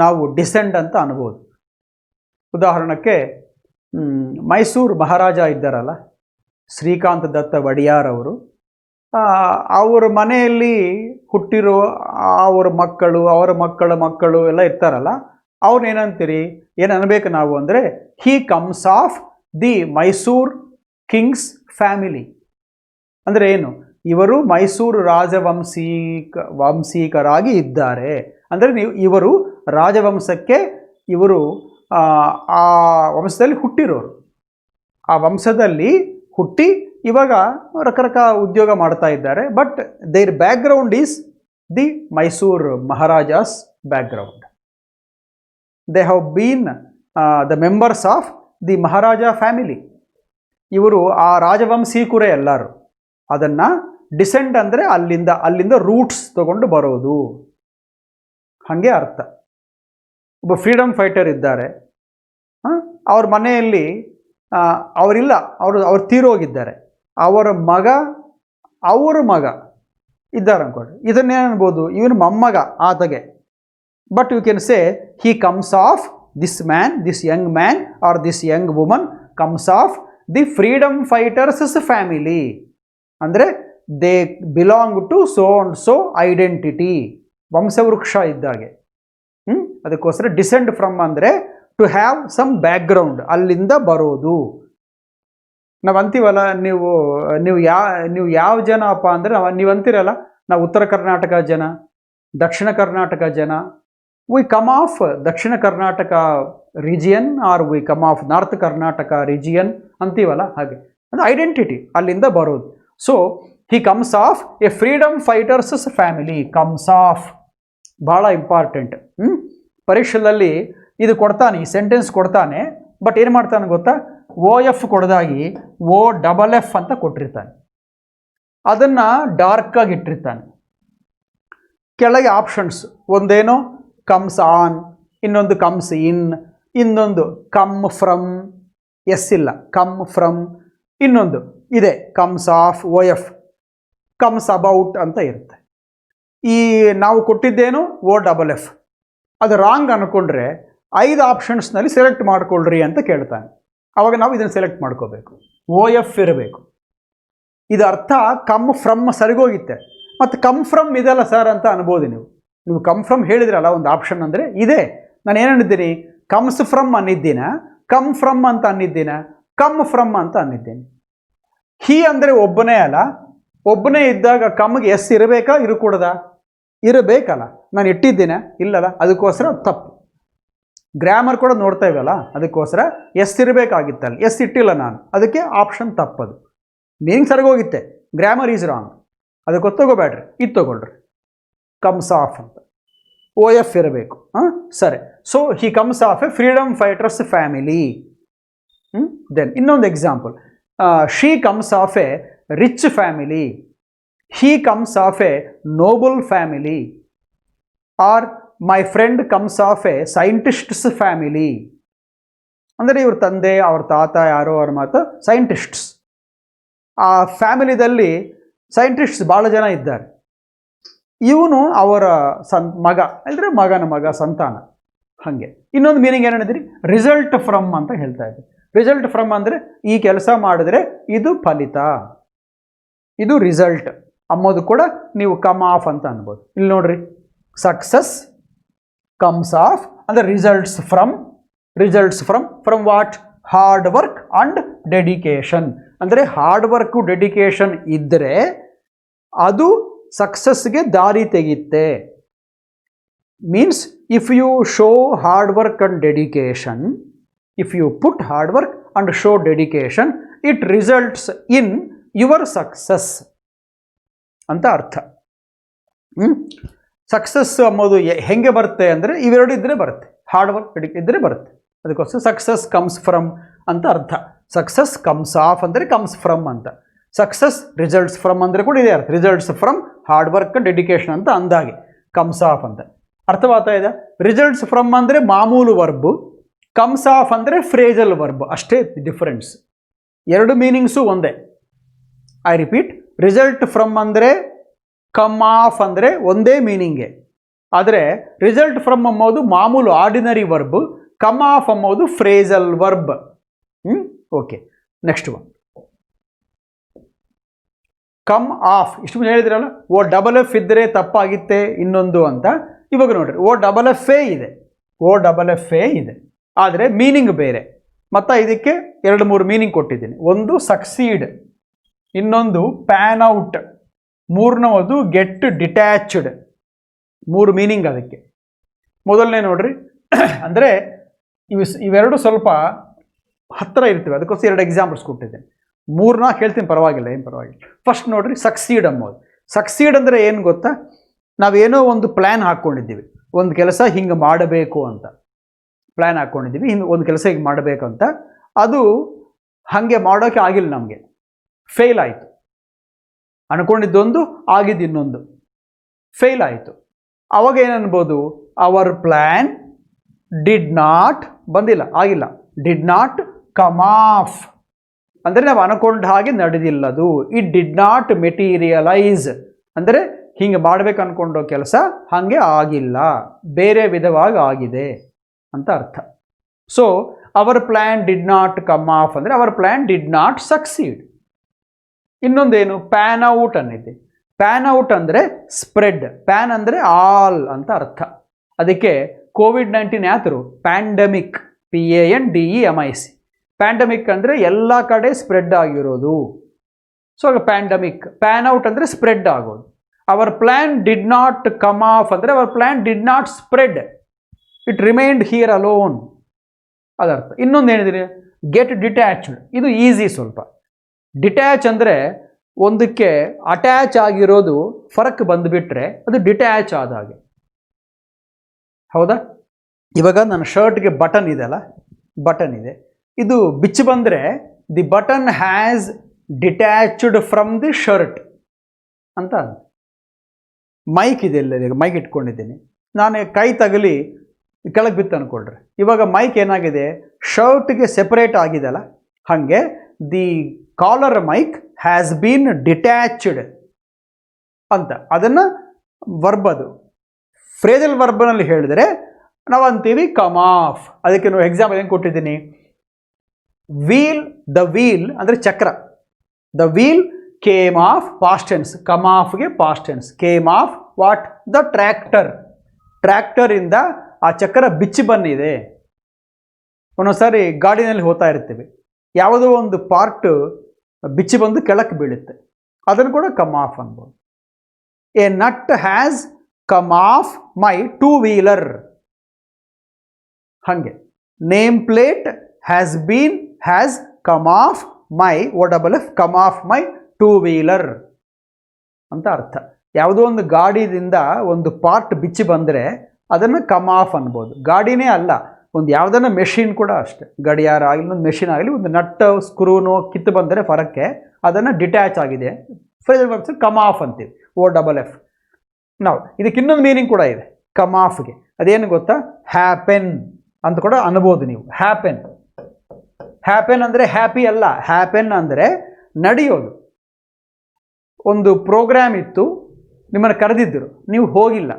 ನಾವು ಡಿಸೆಂಡ್ ಅಂತ ಅನ್ಬೋದು. ಉದಾಹರಣಕ್ಕೆ ಮೈಸೂರು ಮಹಾರಾಜ ಇದ್ದಾರಲ್ಲ, ಶ್ರೀಕಾಂತ್ ದತ್ತ ಒಡೆಯರ್ ಅವರು, ಅವರ ಮನೆಯಲ್ಲಿ ಹುಟ್ಟಿರೋ ಅವರ ಮಕ್ಕಳು, ಅವರ ಮಕ್ಕಳ ಮಕ್ಕಳು ಎಲ್ಲ ಇರ್ತಾರಲ್ಲ, ಅವ್ರನ್ನೇನಂತೀರಿ, ಏನು ಅನ್ಬೇಕು ನಾವು ಅಂದರೆ, ಹಿ comes of the Mysuru Kings family. ಅಂದರೆ ಏನು, ಇವರು ಮೈಸೂರು ವಂಶೀಕರಾಗಿ ಇದ್ದಾರೆ. ಅಂದರೆ ಇವರು ರಾಜವಂಶಕ್ಕೆ, ಇವರು ಆ ವಂಶದಲ್ಲಿ ಹುಟ್ಟಿರೋರು, ಆ ವಂಶದಲ್ಲಿ ಹುಟ್ಟಿ ಇವಾಗ ರಕರಕಾಲ ಉದ್ಯೋಗ ಮಾಡ್ತಾ ಇದ್ದಾರೆ. But their background is the Mysuru Maharajas background. They have been the members of the Maharaja family. ಇವರು ಆ ರಾಜವಂಶೀಕರೇ ಎಲ್ಲರೂ. ಅದನ್ನು ಡಿಸೆಂಡ್ ಅಂದರೆ ಅಲ್ಲಿಂದ ರೂಟ್ಸ್ ತಗೊಂಡು ಬರೋದು, ಹಾಗೆ ಅರ್ಥ. ಒಬ್ಬ ಫ್ರೀಡಮ್ ಫೈಟರ್ ಇದ್ದಾರೆ, ಅವ್ರ ಮನೆಯಲ್ಲಿ ಅವರಿಲ್ಲ, ಅವ್ರು ತೀರೋಗಿದ್ದಾರೆ, ಅವರ ಮಗ ಇದ್ದಾರೆ ಅನ್ಕೊಳ್ಳಿ, ಇದನ್ನೇ ಅನ್ಬೋದು, ಇವನು ಮೊಮ್ಮಗ ಆತಗೆ. But you can say he comes of this man, this young man or this young woman comes of the freedom fighters family. ಅಂದರೆ they belong to so and so identity, ವಂಶವೃಕ್ಷ ಇದ್ದಾಗೆ. ಅದಕ್ಕೋಸ್ಕರ ಡಿಸೆಂಡ್ ಫ್ರಮ್ ಅಂದರೆ to have some background, ಅಲ್ಲಿಂದ ಬರೋದು. ನಾವು ಅಂತೀವಲ್ಲ, ನೀವು ಯಾವ ಜನ ಅಪ್ಪ ಅಂದರೆ, ನೀವು ಅಂತೀರಲ್ಲ, ನಾವು ಉತ್ತರ ಕರ್ನಾಟಕ ಜನ, ದಕ್ಷಿಣ ಕರ್ನಾಟಕ ಜನ, V come of Dakshina Karnataka region or we come of north Karnataka region ಅಂತೀವಲ್ಲ, ಹಾಗೆ ಅದು ಐಡೆಂಟಿಟಿ, ಅಲ್ಲಿಂದ ಬರೋದು. So he comes of a freedom fighters family. Comes of ಭಾಳ ಇಂಪಾರ್ಟೆಂಟ್. ಪರೀಕ್ಷೆಯಲ್ಲಿ ಇದು ಕೊಡ್ತಾನೆ, ಈ ಸೆಂಟೆನ್ಸ್ ಕೊಡ್ತಾನೆ, ಬಟ್ ಏನು ಮಾಡ್ತಾನೆ ಗೊತ್ತಾ, OF ಕೊಡದಾಗಿ OFF ಅಂತ ಕೊಟ್ಟಿರ್ತಾನೆ, ಅದನ್ನು ಡಾರ್ಕಾಗಿ ಇಟ್ಟಿರ್ತಾನೆ. ಕೆಳಗೆ ಆಪ್ಷನ್ಸ್, ಒಂದೇನೋ ಕಮ್ಸ್ ಆನ್, ಇನ್ನೊಂದು ಕಮ್ಸ್ ಇನ್, ಇನ್ನೊಂದು ಕಮ್ ಫ್ರಮ್, ಎಸ್ ಇಲ್ಲ, ಕಮ್ ಫ್ರಮ್, ಇನ್ನೊಂದು ಇದೆ comes of OF, comes about ಅಂತ ಇರುತ್ತೆ. ಈ ನಾವು ಕೊಟ್ಟಿದ್ದೇನು OFF, ಅದು ರಾಂಗ್ ಅಂದ್ಕೊಂಡ್ರೆ 5 ಆಪ್ಷನ್ಸ್ನಲ್ಲಿ ಸೆಲೆಕ್ಟ್ ಮಾಡ್ಕೊಳ್ರಿ ಅಂತ ಕೇಳ್ತಾನೆ. ಆವಾಗ ನಾವು ಇದನ್ನು ಸೆಲೆಕ್ಟ್ ಮಾಡ್ಕೋಬೇಕು, OF ಇರಬೇಕು. ಇದು ಅರ್ಥ ಕಮ್ ಫ್ರಮ್ ಸರಿಗೋಗಿತ್ತೆ, ಮತ್ತು ಕಮ್ ಫ್ರಮ್ ಇದೆಲ್ಲ ಸರ್ ಅಂತ ಅನ್ಬೋದು. ನೀವು ಕಮ್ ಫ್ರಮ್ ಹೇಳಿದ್ರಲ್ಲ ಒಂದು ಆಪ್ಷನ್ ಅಂದರೆ ಇದೆ. ನಾನು ಏನನ್ನಿದ್ದೀನಿ, ಕಮ್ಸ್ ಫ್ರಮ್ ಅನ್ನಿದ್ದೀನ, ಕಮ್ ಫ್ರಮ್ ಅಂತ ಅನ್ನಿದ್ದೀನ, ಕಮ್ ಫ್ರಮ್ ಅಂತ ಅನ್ನಿದ್ದೀನಿ. ಹಿ ಅಂದರೆ ಒಬ್ಬನೇ ಅಲ್ಲ, ಒಬ್ಬನೇ ಇದ್ದಾಗ ಕಮ್ಗೆ ಎಸ್ ಇರಬೇಕಾ, ಇರಬೇಕಲ್ಲ, ನಾನು ಇಟ್ಟಿದ್ದೀನ, ಇಲ್ಲಲ್ಲ, ಅದಕ್ಕೋಸ್ಕರ ತಪ್ಪು. ಗ್ರಾಮರ್ ಕೂಡ ನೋಡ್ತಾ ಇವಲ್ಲ, ಅದಕ್ಕೋಸ್ಕರ ಎಸ್ ಇರಬೇಕಾಗಿತ್ತಲ್ಲ, ಎಸ್ ಇಟ್ಟಿಲ್ಲ ನಾನು, ಅದಕ್ಕೆ ಆಪ್ಷನ್ ತಪ್ಪದು. ಮೀನಿಂಗ್ ಸರಿಗೋಗಿತ್ತೆ, ಗ್ರಾಮರ್ ಈಸ್ ರಾಂಗ್, ಅದಕ್ಕೆ ಗೊತ್ತೋಗೋಬೇಡ್ರಿ, ಇದು ತಗೊಳ್ರಿ, ಕಮ್ಸ್ ಆಫ್ ಅಂತ OF ಇರಬೇಕು. ಸರಿ. So he comes of a freedom fighters family. Then ಇನ್ನೊಂದು example, she comes of a rich family, he comes of a noble family, or my friend comes of a scientist's family. ಅಂದರೆ ಇವ್ರ ತಂದೆ, ಅವ್ರ ತಾತ ಯಾರೋ ಅವ್ರ ಮಾತು ಸೈಂಟಿಸ್ಟ್ಸ್. ಆ ಫ್ಯಾಮಿಲಿದಲ್ಲಿ ಸೈಂಟಿಸ್ಟ್ಸ್ ಭಾಳ ಜನ ಇದ್ದಾರೆ. ಇವನು ಅವರ ಮಗ, ಅಂದರೆ ಮಗನ ಮಗ, ಸಂತಾನ. ಹಾಗೆ ಇನ್ನೊಂದು ಮೀನಿಂಗ್ ಏನು ಹೇಳಿದ್ರಿ, ರಿಸಲ್ಟ್ ಫ್ರಮ್ ಅಂತ ಹೇಳ್ತಾ ಇದ್ರಿ. ರಿಸಲ್ಟ್ ಫ್ರಮ್ ಅಂದರೆ ಈ ಕೆಲಸ ಮಾಡಿದ್ರೆ ಇದು ಫಲಿತ, ಇದು ರಿಸಲ್ಟ್ ಅಂಬೋದು ಕೂಡ ನೀವು ಕಮ್ ಆಫ್ ಅಂತ ಅನ್ಬೋದು. ಇಲ್ಲಿ ನೋಡ್ರಿ, ಸಕ್ಸಸ್ ಕಮ್ಸ್ ಆಫ್ ಅಂದರೆ results from what, hard work and dedication. ಅಂದರೆ ಹಾರ್ಡ್ ವರ್ಕು ಡೆಡಿಕೇಶನ್ ಇದ್ದರೆ ಅದು ಸಕ್ಸಸ್ಗೆ ದಾರಿ ತೆಗೆಯುತ್ತೆ. Means if you show hard work and dedication, if you put hard work and show dedication, it results in your success ಅಂತ ಅರ್ಥ. Success ಅಂಬೋದು ಹೆಂಗೆ ಬರುತ್ತೆ ಅಂದರೆ ಇವೆರಡು ಇದ್ದರೆ ಬರುತ್ತೆ, ಹಾರ್ಡ್ ವರ್ಕ್ ಇದ್ದರೆ ಬರುತ್ತೆ. ಅದಕ್ಕೋಸ್ಕರ ಸಕ್ಸಸ್ ಕಮ್ಸ್ ಫ್ರಮ್ ಅಂತ ಅರ್ಥ. ಸಕ್ಸಸ್ ಕಮ್ಸ್ ಆಫ್ ಅಂದರೆ ಕಮ್ಸ್ ಫ್ರಮ್ ಅಂತ. ಸಕ್ಸಸ್ ರಿಸಲ್ಟ್ಸ್ ಫ್ರಮ್ ಅಂದರೆ ಕೂಡ ಇದೆ ಅರ್ಥ, results from hard work dedication ಅಂತ ಅಂದಾಗೆ ಕಮ್ಸ್ ಆಫ್ ಅಂತ ಅರ್ಥವಾಗ್ತಾ ಇದೆ. ರಿಸಲ್ಟ್ಸ್ ಫ್ರಮ್ ಅಂದರೆ ಮಾಮೂಲು ವರ್ಬು, ಕಮ್ಸ್ ಆಫ್ ಅಂದರೆ ಫ್ರೇಜಲ್ ವರ್ಬ್, ಅಷ್ಟೇ ಡಿಫರೆನ್ಸ್. ಎರಡು ಮೀನಿಂಗ್ಸು ಒಂದೇ. ಐ ರಿಪೀಟ್, ರಿಸಲ್ಟ್ ಫ್ರಮ್ ಅಂದರೆ, ಕಮ್ ಆಫ್ ಅಂದರೆ ಒಂದೇ ಮೀನಿಂಗೆ. ಆದರೆ ರಿಸಲ್ಟ್ ಫ್ರಮ್ ಅಂಬೋದು ಮಾಮೂಲು ಆರ್ಡಿನರಿ ವರ್ಬ್, ಕಮ್ ಆಫ್ ಅಂಬೋದು phrasal verb. Okay, next one come off. ಇಷ್ಟು ಮುಂದೆ ಹೇಳಿದ್ರಲ್ಲ ಓ ಡಬಲ್ ಎಫ್ ಇದ್ದರೆ ತಪ್ಪಾಗಿತ್ತೆ ಇನ್ನೊಂದು ಅಂತ. ಇವಾಗ ನೋಡ್ರಿ ಓ ಡಬಲ್ ಎಫ್ ಎ ಇದೆ, ಓ ಡಬಲ್ ಎಫ್ ಎ ಇದೆ, ಆದರೆ ಮೀನಿಂಗ್ ಬೇರೆ. ಮತ್ತು ಇದಕ್ಕೆ 2-3 ಮೀನಿಂಗ್ ಕೊಟ್ಟಿದ್ದೀನಿ. ಒಂದು ಸಕ್ಸೀಡ್, ಇನ್ನೊಂದು ಪ್ಯಾನ್ ಔಟ್, ಮೂರನೇದು ಗೆಟ್ ಡಿಟ್ಯಾಚ್ಡ್. 3 ಮೀನಿಂಗ್ ಅದಕ್ಕೆ. ಮೊದಲನೇ ನೋಡ್ರಿ ಅಂದರೆ ಇವೆರಡು ಸ್ವಲ್ಪ ಹತ್ತಿರ ಇರ್ತವೆ, ಅದಕ್ಕೋಸ್ಕರ 2 ಎಕ್ಸಾಂಪಲ್ಸ್ ಕೊಟ್ಟಿದ್ದೇನೆ. 3-4 ಹೇಳ್ತೀನಿ, ಪರವಾಗಿಲ್ಲ, ಏನು ಪರವಾಗಿಲ್ಲ. ಫಸ್ಟ್ ನೋಡ್ರಿ ಸಕ್ಸೀಡ್ ಅಂಬೋದು. ಸಕ್ಸೀಡ್ ಅಂದರೆ ಏನು ಗೊತ್ತಾ, ನಾವೇನೋ ಒಂದು ಪ್ಲ್ಯಾನ್ ಹಾಕ್ಕೊಂಡಿದ್ದೀವಿ, ಒಂದು ಕೆಲಸ ಹಿಂಗೆ ಮಾಡಬೇಕು ಅಂತ ಪ್ಲ್ಯಾನ್ ಹಾಕ್ಕೊಂಡಿದ್ದೀವಿ, ಒಂದು ಕೆಲಸ ಹಿಂಗೆ ಮಾಡಬೇಕು ಅಂತ, ಅದು ಹಾಗೆ ಮಾಡೋಕ್ಕೆ ಆಗಿಲ್ಲ, ನಮಗೆ ಫೇಲ್ ಆಯಿತು. ಅಂದ್ಕೊಂಡಿದ್ದೊಂದು ಆಗಿದ್ದು ಇನ್ನೊಂದು, ಫೇಲ್ ಆಯಿತು. ಅವಾಗ ಏನನ್ಬೋದು, ಅವರ್ ಪ್ಲ್ಯಾನ್ ಡಿಡ್ ನಾಟ್, ಬಂದಿಲ್ಲ, ಆಗಿಲ್ಲ, ಡಿಡ್ ನಾಟ್ ಕಮ್ ಆಫ್ ಅಂದರೆ ನಾವು ಅನ್ಕೊಂಡ ಹಾಗೆ ನಡೆದಿಲ್ಲದು. ಇಟ್ ಡಿಡ್ ನಾಟ್ ಮೆಟೀರಿಯಲೈಸ್ ಅಂದರೆ ಹಿಂಗೆ ಮಾಡಬೇಕು ಅಂದ್ಕೊಂಡೋ ಕೆಲಸ ಹಾಗೆ ಆಗಿಲ್ಲ, ಬೇರೆ ವಿಧವಾಗಿ ಆಗಿದೆ ಅಂತ ಅರ್ಥ. So our plan did not come off ಅಂದರೆ our plan did not succeed. ಇನ್ನೊಂದೇನು, ಪ್ಯಾನ್ ಔಟ್ ಅನ್ನಿದೆ. ಪ್ಯಾನ್ ಔಟ್ ಅಂದರೆ ಸ್ಪ್ರೆಡ್, ಪ್ಯಾನ್ ಅಂದರೆ ಆಲ್ ಅಂತ ಅರ್ಥ. ಅದಕ್ಕೆ ಕೋವಿಡ್-19 ಯಾತರು ಪ್ಯಾಂಡಮಿಕ್, PANDEMIC. ಪ್ಯಾಂಡಮಿಕ್ ಅಂದರೆ ಎಲ್ಲ ಕಡೆ ಸ್ಪ್ರೆಡ್ ಆಗಿರೋದು. So pandemic. ಪ್ಯಾನ್ ಔಟ್ ಅಂದರೆ ಸ್ಪ್ರೆಡ್ ಆಗೋದು. Our plan did not come off ಅಂದರೆ our plan did not spread, it remained here alone ಅದರ್ಥ. ಇನ್ನೊಂದು ಏನಿದೆ, ಗೆಟ್ ಡಿಟ್ಯಾಚ್ಡ್. ಇದು ಈಸಿ ಸ್ವಲ್ಪ. ಡಿಟ್ಯಾಚ್ ಅಂದರೆ ಒಂದಕ್ಕೆ ಅಟ್ಯಾಚ್ ಆಗಿರೋದು ಫರಕ್ ಬಂದುಬಿಟ್ರೆ ಅದು ಡಿಟ್ಯಾಚ್ ಆದ ಹಾಗೆ, ಹೌದಾ? ಇವಾಗ ನನ್ನ ಶರ್ಟ್ಗೆ ಬಟನ್ ಇದೆ ಅಲ್ಲ, ಬಟನ್ ಇದೆ, ಇದು ಬಿಚ್ಚಿ ಬಂದರೆ the button has detached from the shirt ಅಂತ. ಮೈಕ್ ಇದೆ, ಇಲ್ಲ ಮೈಕ್ ಇಟ್ಕೊಂಡಿದ್ದೀನಿ, ನಾನು ಕೈ ತಗಲಿ ಕೆಳಗೆ ಬಿತ್ತು ಅಂದ್ಕೊಳ್ರಿ, ಇವಾಗ ಮೈಕ್ ಏನಾಗಿದೆ, ಶರ್ಟ್ಗೆ ಸೆಪರೇಟ್ ಆಗಿದೆ ಅಲ್ಲ, ಹಾಗೆ the collar mic has been detached ಅಂತ. ಅದನ್ನು ವರ್ಬ್, ಅದು ಫ್ರೇಜಲ್ ವರ್ಬ್ನಲ್ಲಿ ಹೇಳಿದರೆ ನಾವು ಅಂತೀವಿ ಕಮ್ ಆಫ್. ಅದಕ್ಕೆ ನಾವು ಎಕ್ಸಾಂಪಲ್ ಏನು ಕೊಟ್ಟಿದ್ದೀನಿ, ವೀಲ್, ದ ವೀಲ್ ಅಂದರೆ ಚಕ್ರ, the wheel came off past tense, come ಆಫ್ಗೆ past tense, came off what, the tractor. ಟ್ರ್ಯಾಕ್ಟರಿಂದ ಆ ಚಕ್ರ ಬಿಚ್ಚಿ ಬಂದಿದೆ. ಒಂದೊಂದ್ಸಾರಿ ಗಾಡಿನಲ್ಲಿ ಹೋಗ್ತಾ ಇರ್ತೀವಿ, ಯಾವುದೋ ಒಂದು ಪಾರ್ಟ್ ಬಿಚ್ಚಿ ಬಂದು ಕೆಳಕ್ಕೆ ಬೀಳುತ್ತೆ, ಅದನ್ನು ಕೂಡ ಕಮ್ ಆಫ್ ಅನ್ಬೋದು. A nut has come of my 2-wheeler. ಹಾಗೆ name plate has come of my OFF come of my 2-wheeler ಅಂತ ಅರ್ಥ. ಯಾವುದೋ ಒಂದು ಗಾಡಿಯಿಂದ ಒಂದು ಪಾರ್ಟ್ ಬಿಚ್ಚಿ ಬಂದರೆ ಅದನ್ನು ಕಮ್ ಆಫ್ ಅನ್ಬೋದು. ಗಾಡಿನೇ ಅಲ್ಲ, ಒಂದು ಯಾವುದನ್ನ ಮೆಷಿನ್ ಕೂಡ ಅಷ್ಟೆ, ಗಡಿಯಾರ ಆಗಲಿ ಒಂದು ಮೆಷಿನ್ ಆಗಲಿ, ಒಂದು ನಟ್ ಸ್ಕ್ರೂನೋ ಕಿತ್ತು ಬಂದರೆ ಫರಕ್ಕೆ ಅದನ್ನು ಡಿಟ್ಯಾಚ್ ಆಗಿದೆ, ಫ್ರೇಜಲ್ ವರ್ಬ್ಸ್ ಕಮ್ ಆಫ್ ಅಂತೀವಿ, OFF. ನಾವು ಇದಕ್ಕೆ ಇನ್ನೊಂದು ಮೀನಿಂಗ್ ಕೂಡ ಇದೆ ಕಮ್ ಆಫ್ಗೆ. ಅದೇನು ಗೊತ್ತಾ, ಹ್ಯಾಪೆನ್ ಅಂತ ಕೂಡ ಅನ್ಬೋದು ನೀವು. ಹ್ಯಾಪೆನ್, ಹ್ಯಾಪೆನ್ ಅಂದರೆ ಹ್ಯಾಪಿ ಅಲ್ಲ, ಹ್ಯಾಪೆನ್ ಅಂದರೆ ನಡೆಯೋದು. ಒಂದು ಪ್ರೋಗ್ರಾಮ್ ಇತ್ತು, ನಿಮ್ಮನ್ನು ಕರೆದಿದ್ದರು, ನೀವು ಹೋಗಿಲ್ಲ,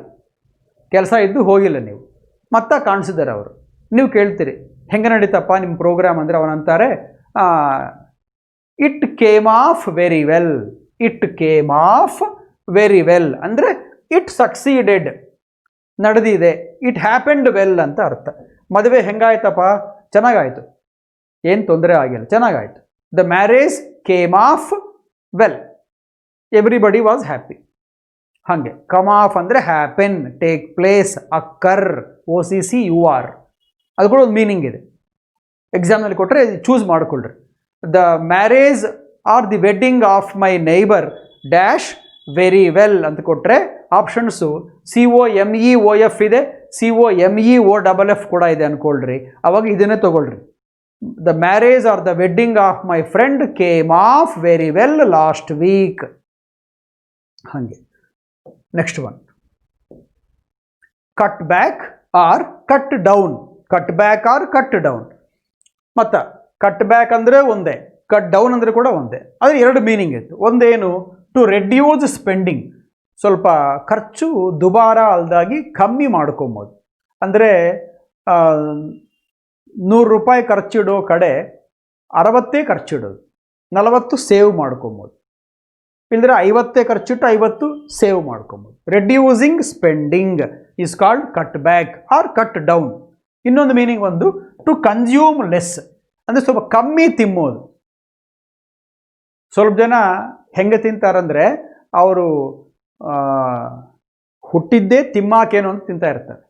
ಕೆಲಸ ಇದ್ದು ಹೋಗಿಲ್ಲ, ನೀವು ಮತ್ತೆ ಕಾಣಿಸಿದ್ದಾರೆ ಅವರು, ನೀವು ಕೇಳ್ತೀರಿ ಹೆಂಗೆ ನಡೀತಪ್ಪ ನಿಮ್ಮ ಪ್ರೋಗ್ರಾಮ್ ಅಂದರೆ ಅವನಂತಾರೆ it came off very well. It came off very well ಅಂದರೆ ಇಟ್ ಸಕ್ಸೀಡೆಡ್, ನಡೆದಿದೆ. ಇಟ್ ಹ್ಯಾಪೆಂಡ್ ವೆಲ್ ಅಂತ ಅರ್ಥ. ಮದುವೆ ಹೆಂಗಾಯ್ತಪ್ಪ, ಚೆನ್ನಾಗಾಯಿತು, ಏನು ತೊಂದರೆ ಆಗಿಲ್ಲ, ಚೆನ್ನಾಗಾಯಿತು. The marriage came off well, everybody was happy. ಹಾಗೆ ಕಮ್ ಆಫ್ ಅಂದರೆ happen, take place, occur, OCCUR. ಅದು ಕೂಡ ಒಂದು ಮೀನಿಂಗ್ ಇದೆ. ಎಕ್ಸಾಮ್ನಲ್ಲಿ ಕೊಟ್ಟರೆ ಚೂಸ್ ಮಾಡಿಕೊಳ್ಳ್ರಿ. The marriage or the wedding of my neighbour dash very well ಅಂತ ಕೊಟ್ಟರೆ ಆಪ್ಷನ್ಸು COMEOF ಇದೆ, COMEOFF ಕೂಡ ಇದೆ ಅಂದ್ಕೊಳ್ರಿ. ಅವಾಗ ಇದನ್ನೇ ತೊಗೊಳ್ರಿ. The marriage or the wedding of my friend came off very well last week. ಹಾಗೆ next one, cut back or cut down. Cut back or cut down. ಮತ್ತು ಕಟ್ ಬ್ಯಾಕ್ ಅಂದರೆ ಒಂದೇ, ಕಟ್ ಡೌನ್ ಅಂದರೆ ಕೂಡ ಒಂದೇ, ಆದರೆ 2 ಮೀನಿಂಗ್ ಇತ್ತು. ಒಂದೇನು, ಟು ರೆಡ್ಯೂಸ್ ಸ್ಪೆಂಡಿಂಗ್, ಸ್ವಲ್ಪ ಖರ್ಚು ದುಬಾರ ಅಲ್ದಾಗಿ ಕಮ್ಮಿ ಮಾಡ್ಕೊಬೋದು. ಅಂದರೆ 100 ರೂಪಾಯಿ ಖರ್ಚಿಡೋ ಕಡೆ 60 ಖರ್ಚಿಡೋದು, 40 ಸೇವ್ ಮಾಡ್ಕೊಬೋದು. ಇಲ್ಲದ್ರೆ 50 ಖರ್ಚಿಟ್ಟು 50 ಸೇವ್ ಮಾಡ್ಕೊಬೋದು. Reducing spending is called cut back or cut down. ಇನ್ನೊಂದು ಮೀನಿಂಗ್ ಒಂದು ಟು ಕನ್ಸ್ಯೂಮ್ ಲೆಸ್, ಅಂದರೆ ಸ್ವಲ್ಪ ಕಮ್ಮಿ ತಿನ್ನೋದು. ಸ್ವಲ್ಪ ಜನ ಹೆಂಗೆ ತಿಂತಾರಂದರೆ ಅವರು ಹುಟ್ಟಿದ್ದೇ ತಿಮ್ಮಾಕೇನು ಅಂತ ತಿಂತಾ ಇರ್ತಾರೆ.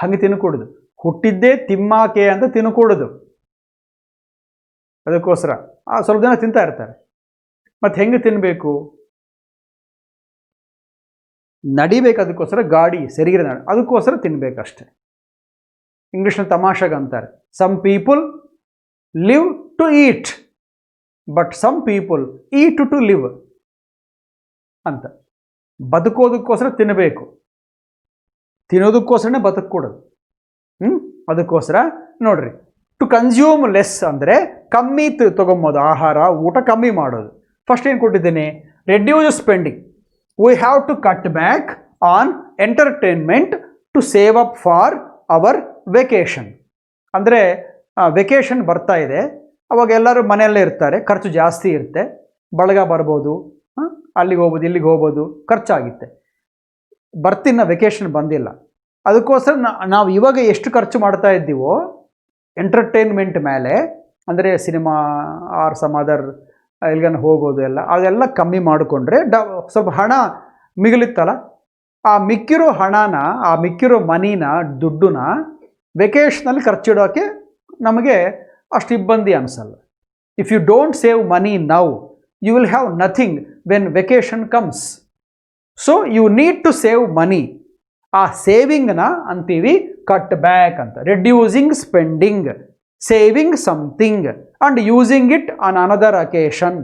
ಹಂಗೆ ತಿನ್ಕೂಡುದು, ಹುಟ್ಟಿದ್ದೇ ತಿಮ್ಮಾಕೆ ಅಂತ ತಿನ್ಕೂಡುದು. ಅದಕ್ಕೋಸ್ಕರ ಸ್ವಲ್ಪ ಜನ ತಿಂತಾ ಇರ್ತಾರೆ. ಮತ್ತು ಹೆಂಗೆ ತಿನ್ನಬೇಕು? ನಡಿಬೇಕು, ಅದಕ್ಕೋಸ್ಕರ ಗಾಡಿ ಶರೀರ ಅದಕ್ಕೋಸ್ಕರ ತಿನ್ನಬೇಕಷ್ಟೆ. ಇಂಗ್ಲೀಷ್ನ ತಮಾಷೆಗೆ ಅಂತಾರೆ, some people live to eat but some people eat to live ಅಂತ. ಬದುಕೋದಕ್ಕೋಸ್ಕರ ತಿನ್ನಬೇಕು, ತಿನ್ನೋದಕ್ಕೋಸ್ಕರನೇ ಬದುಕೂಡೋದು. ಅದಕ್ಕೋಸ್ಕರ ನೋಡ್ರಿ, ಟು ಕನ್ಸ್ಯೂಮ್ ಲೆಸ್ ಅಂದರೆ ಕಮ್ಮಿ ತೊಗೊಂಬೋದು, ಆಹಾರ ಊಟ ಕಮ್ಮಿ ಮಾಡೋದು. ಫಸ್ಟ್ ಏನು ಕೊಟ್ಟಿದ್ದೇನೆ? Reduce spending. We have to cut back on entertainment to save up for our vacation. ಅಂದರೆ ವೆಕೇಷನ್ ಬರ್ತಾ ಇದೆ, ಅವಾಗ ಎಲ್ಲರೂ ಮನೆಯಲ್ಲೇ ಇರ್ತಾರೆ, ಖರ್ಚು ಜಾಸ್ತಿ ಇರುತ್ತೆ, ಬಳಗ ಬರ್ಬೋದು, ಅಲ್ಲಿಗೆ ಹೋಗ್ಬೋದು ಇಲ್ಲಿಗೆ ಹೋಗ್ಬೋದು, ಖರ್ಚಾಗುತ್ತೆ. ಬರ್ತಿನ್ನ ವೆಕೇಷನ್ ಬಂದಿಲ್ಲ, ಅದಕ್ಕೋಸ್ಕರ ನಾವು ಇವಾಗ ಎಷ್ಟು ಖರ್ಚು ಮಾಡ್ತಾ ಇದ್ದೀವೋ ಎಂಟರ್ಟೈನ್ಮೆಂಟ್ ಮೇಲೆ, ಅಂದರೆ ಸಿನಿಮಾ ಆರ್ ಸಮ್ ಅದರ್ ಎಲ್ಲಿಗಾನ ಹೋಗೋದು ಎಲ್ಲ, ಅದೆಲ್ಲ ಕಮ್ಮಿ ಮಾಡಿಕೊಂಡ್ರೆ ಸ್ವಲ್ಪ ಹಣ ಮಿಗುಲಿತ್ತಲ್ಲ, ಆ ಮಿಕ್ಕಿರೋ ಹಣನ, ಆ ಮಿಕ್ಕಿರೋ ಮನಿನ, ದುಡ್ಡನ್ನ ವೆಕೇಷನಲ್ಲಿ ಖರ್ಚಿಡೋಕ್ಕೆ ನಮಗೆ ಅಷ್ಟು ಇಬ್ಬಂದಿ ಅನಿಸಲ್ಲ. If you don't save money now, you will have nothing when vacation comes. So you need to save money. ಆ ಸೇವಿಂಗ್ನ ಅಂತೀವಿ ಕಟ್ ಬ್ಯಾಕ್ ಅಂತ. Reducing spending, saving something and using it on another occasion.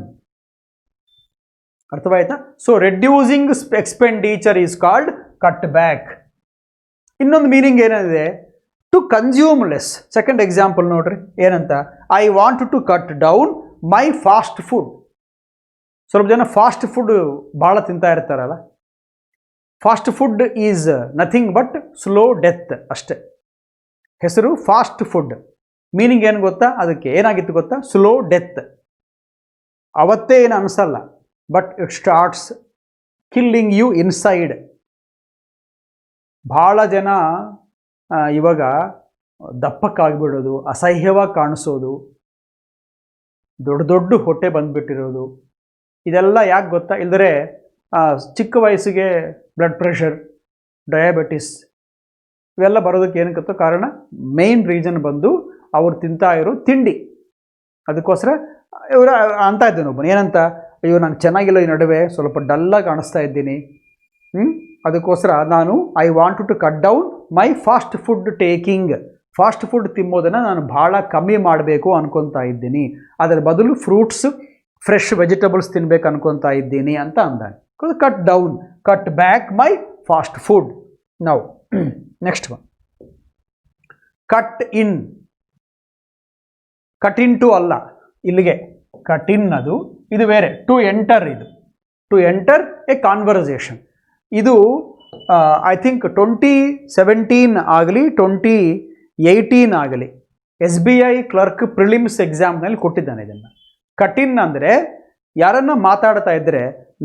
ಅರ್ಥವಾಯ್ತಾ? So reducing expenditure is called cut back. ಇನ್ನೊಂದು meaning ಏನಿದೆ? To consume less. Second example ನೋಡ್ರಿ, ಏನಂತ? I want to cut down my fast food. ಸ್ವಲ್ಪ ಜನ fast food ಭಾಳ ತಿಂತಾ ಇರ್ತಾರಲ್ಲ. Fast food is nothing but slow death ಅಷ್ಟೆ. ಹೆಸರು ಫಾಸ್ಟ್ ಫುಡ್. ಮೀನಿಂಗ್ ಏನು ಗೊತ್ತಾ? ಅದಕ್ಕೆ ಏನಾಗಿತ್ತು ಗೊತ್ತಾ? Slow death. ಅವತ್ತೇ ಏನು ಅನಿಸಲ್ಲ, but it starts killing you inside. ಭಾಳ ಜನ ಇವಾಗ ದಪ್ಪಕ್ಕಾಗ್ಬಿಡೋದು, ಅಸಹ್ಯವಾಗಿ ಕಾಣಿಸೋದು, ದೊಡ್ಡ ದೊಡ್ಡ ಹೊಟ್ಟೆ ಬಂದುಬಿಟ್ಟಿರೋದು, ಇದೆಲ್ಲ ಯಾಕೆ ಗೊತ್ತಾ? ಇಲ್ಲದ್ರೆ ಚಿಕ್ಕ ವಯಸ್ಸಿಗೆ ಬ್ಲಡ್ ಪ್ರೆಷರ್, ಡಯಾಬಿಟಿಸ್ ಇವೆಲ್ಲ ಬರೋದಕ್ಕೆ ಏನಕ್ಕೆ ಗೊತ್ತೋ ಕಾರಣ? ಮೇನ್ ರೀಸನ್ ಬಂದು ಅವ್ರು ತಿಂತಾ ಇರೋ ತಿಂಡಿ. ಅದಕ್ಕೋಸ್ಕರ ಇವರು ಅಂತ ಇದ್ದೇನೆ ಒಬ್ಬನು, ಏನಂತ? ಅಯ್ಯೋ ನಾನು ಚೆನ್ನಾಗಿಲ್ಲ, ಈ ನಡುವೆ ಸ್ವಲ್ಪ ಡಲ್ಲಾಗಿ ಕಾಣಿಸ್ತಾ ಇದ್ದೀನಿ, ಅದಕ್ಕೋಸ್ಕರ ನಾನು I want to cut down my fast food taking. Fast food ತಿನ್ನೋದನ್ನು ನಾನು ಭಾಳ ಕಮ್ಮಿ ಮಾಡಬೇಕು ಅನ್ಕೊತಾ ಇದ್ದೀನಿ, ಅದರ ಬದಲು ಫ್ರೂಟ್ಸ್, ಫ್ರೆಶ್ ವೆಜಿಟೇಬಲ್ಸ್ ತಿನ್ಬೇಕು ಅನ್ಕೊತಾ ಇದ್ದೀನಿ ಅಂತ ಅಂದಾನೆ. Cut down, cut back my fast food. Now next one, cut in. Cut in to ಅಲ್ಲ, ಇಲ್ಲಿಗೆ ಕಟ್ ಇನ್ ಅದು, ಇದು ಬೇರೆ. ಟು ಎಂಟರ್, ಇದು ಟು ಎಂಟರ್ ಎ ಕಾನ್ವರ್ಸೇಷನ್. ಇದು ಐ ಥಿಂಕ್ 2017 ಆಗಲಿ 2018 ಆಗಲಿ SBI ಕ್ಲರ್ಕ್ ಪ್ರಿಲಿಮ್ಸ್ ಎಕ್ಸಾಮ್ನಲ್ಲಿ ಕೊಟ್ಟಿದ್ದಾನೆ ಇದನ್ನು. ಕಟ್ ಇನ್ ಅಂದರೆ ಯಾರನ್ನ ಮಾತಾಡ್ತಾ ಇದ್ದರೆ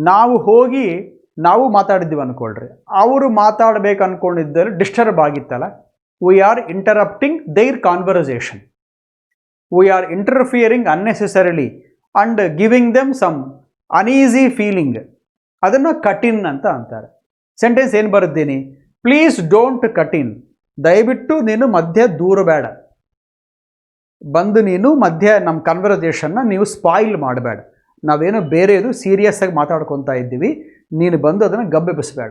ನಾವು ಮಾತಾಡಿದ್ದೀವಿ ಅಂದ್ಕೊಳ್ರಿ, ಅವರು ಮಾತಾಡಬೇಕು ಅಂದ್ಕೊಂಡಿದ್ದರೆ ಡಿಸ್ಟರ್ಬ್ ಆಗಿತ್ತಲ್ಲ, we are interrupting their conversation, we are interfering unnecessarily and giving them some uneasy feeling, ಅದನ್ನು ಕಟ್ ಇನ್ ಅಂತ ಅಂತಾರೆ. ಸೆಂಟೆನ್ಸ್ ಏನು ಬರೆದ್ದೀನಿ? Please don't cut in. ದಯವಿಟ್ಟು ನೀನು ಮಧ್ಯ ದೂರ ಬೇಡ, ಬಂದು ನೀನು ಮಧ್ಯ ನಮ್ಮ ಕನ್ವರ್ಸೇಷನ್ನ ನೀವು ಸ್ಪಾಯಿಲ್ ಮಾಡಬೇಡ. ನಾವೇನೋ ಬೇರೆದು ಸೀರಿಯಸ್ ಆಗಿ ಮಾತಾಡ್ಕೊತಾ ಇದ್ದೀವಿ, ನೀನು ಬಂದು ಅದನ್ನು ಗಬ್ಬೆಬ್ಬಿಸಬೇಡ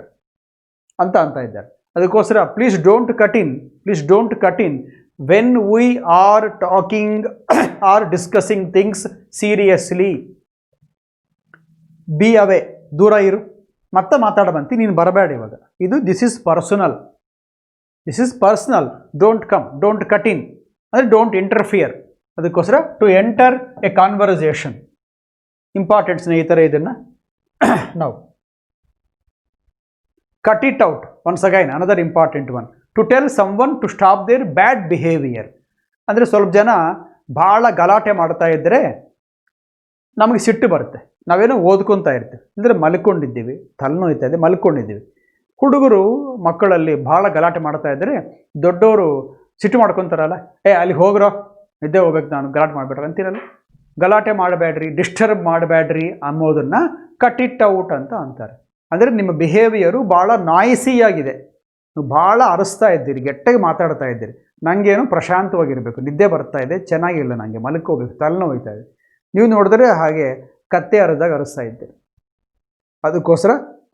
ಅಂತ ಇದ್ದಾರೆ. ಅದಕ್ಕೋಸ್ಕರ please don't cut in, please don't cut in when we are talking or discussing things seriously. Be away, ದೂರ ಇರು, ಮತ್ತೆ ಮಾತಾಡಬಂತಿ, ನೀನು ಬರಬೇಡ ಇವಾಗ. ಇದು this is personal, this is personal, don't come, don't cut in ಅಂದರೆ ಡೋಂಟ್ ಇಂಟರ್ಫಿಯರ್. ಅದಕ್ಕೋಸ್ಕರ to enter a conversation. Important ಸ್ನೇಹಿತರೆ ಇದನ್ನು. ನಾವು cut it out. Once again another important one, to tell someone to stop their bad behaviour. ಅಂದರೆ ಸ್ವಲ್ಪ ಜನ ಭಾಳ ಗಲಾಟೆ ಮಾಡ್ತಾ ಇದ್ದರೆ ನಮಗೆ ಸಿಟ್ಟು ಬರುತ್ತೆ. ನಾವೇನೋ ಓದ್ಕೊತಾ ಇರ್ತೀವಿ, ಅಂದರೆ ಮಲ್ಕೊಂಡಿದ್ದೀವಿ, ತಲೆನೋಯ್ತಾ ಇದೆ, ಮಲ್ಕೊಂಡಿದ್ದೀವಿ. ಹುಡುಗರು ಮಕ್ಕಳಲ್ಲಿ ಭಾಳ ಗಲಾಟೆ ಮಾಡ್ತಾ ಇದ್ದರೆ ದೊಡ್ಡವರು ಸಿಟ್ಟು ಮಾಡ್ಕೊತಾರಲ್ಲ, ಅಲ್ಲಿ ಹೋಗ್ರೋ, ನಿದ್ದೆ ಹೋಗ್ಬೇಕು ನಾನು, ಗಲಾಟೆ ಮಾಡಿಬಿಡ್ರಿ ಅಂತೀರಲ್ಲ. ಗಲಾಟೆ ಮಾಡಬೇಡ್ರಿ, ಡಿಸ್ಟರ್ಬ್ ಮಾಡಬೇಡ್ರಿ ಅನ್ನೋದನ್ನು ಕಟ್ ಇಟ್ ಔಟ್ ಅಂತ ಅಂತಾರೆ. ಅಂದರೆ ನಿಮ್ಮ ಬಿಹೇವಿಯರು ಭಾಳ ನಾಯ್ಸಿಯಾಗಿದೆ, ನೀವು ಭಾಳ ಅರಸ್ತಾ ಇದ್ದೀರಿ, ಗಟ್ಟಿಗೆ ಮಾತಾಡ್ತಾ ಇದ್ದೀರಿ. ನನಗೇನು ಪ್ರಶಾಂತವಾಗಿರಬೇಕು, ನಿದ್ದೆ ಬರ್ತಾ ಇದೆ, ಚೆನ್ನಾಗಿಲ್ಲ, ನನಗೆ ಮಲ್ಕೋಬೇಕು, ತಲೆನೋಯ್ತಾ ಇದೆ. ನೀವು ನೋಡಿದ್ರೆ ಹಾಗೆ ಕತ್ತೆ ಅರದಾಗ ಅರಸ್ತಾ ಇದ್ದೀರಿ. ಅದಕ್ಕೋಸ್ಕರ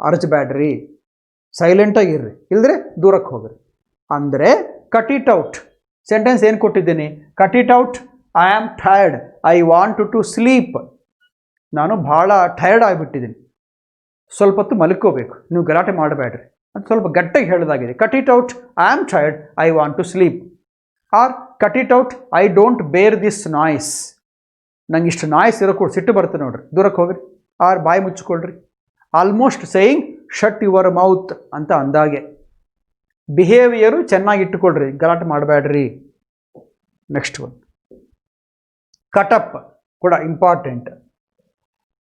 ಅರಚಬೇಡ್ರಿ, ಸೈಲೆಂಟಾಗಿರ್ರಿ, ಇಲ್ಲದ್ರೆ ದೂರಕ್ಕೆ ಹೋಗ್ರಿ. ಅಂದರೆ ಕಟ್ ಇಟ್ ಔಟ್. ಸೆಂಟೆನ್ಸ್ ಏನು ಕೊಟ್ಟಿದ್ದೀನಿ? Cut it out, I am tired, I want to sleep. ನಾನು ಭಾಳ ಟಯರ್ಡ್ ಆಗಿಬಿಟ್ಟಿದ್ದೀನಿ, ಸ್ವಲ್ಪ ಹೊತ್ತು ಮಲ್ಕೋಬೇಕು, ನೀವು ಗಲಾಟೆ ಮಾಡಬೇಡ್ರಿ ಅಂತ ಸ್ವಲ್ಪ ಗಟ್ಟಿಗೆ ಹೇಳೋದಾಗಿದೆ. Cut it out, I am tired, I want to sleep. Or cut it out, I don't bear this noise. ನಂಗೆ ಇಷ್ಟು ನಾಯ್ಸ್ ಇರೋ ಕೂಡ ಸಿಟ್ಟು ಬರುತ್ತೆ ನೋಡ್ರಿ, ದೂರಕ್ಕೆ ಹೋಗ್ರಿ. ಆರ್ ಬಾಯಿ ಮುಚ್ಚಿಕೊಳ್ರಿ. Almost saying shut your mouth ಅಂತ ಅಂದಾಗೆ. ಬಿಹೇವಿಯರು ಚೆನ್ನಾಗಿ ಇಟ್ಟುಕೊಳ್ರಿ, ಗಲಾಟೆ ಮಾಡಬೇಡ್ರಿ. ನೆಕ್ಸ್ಟ್ ಒನ್ ಕಟಪ್ ಕೂಡ ಇಂಪಾರ್ಟೆಂಟ್.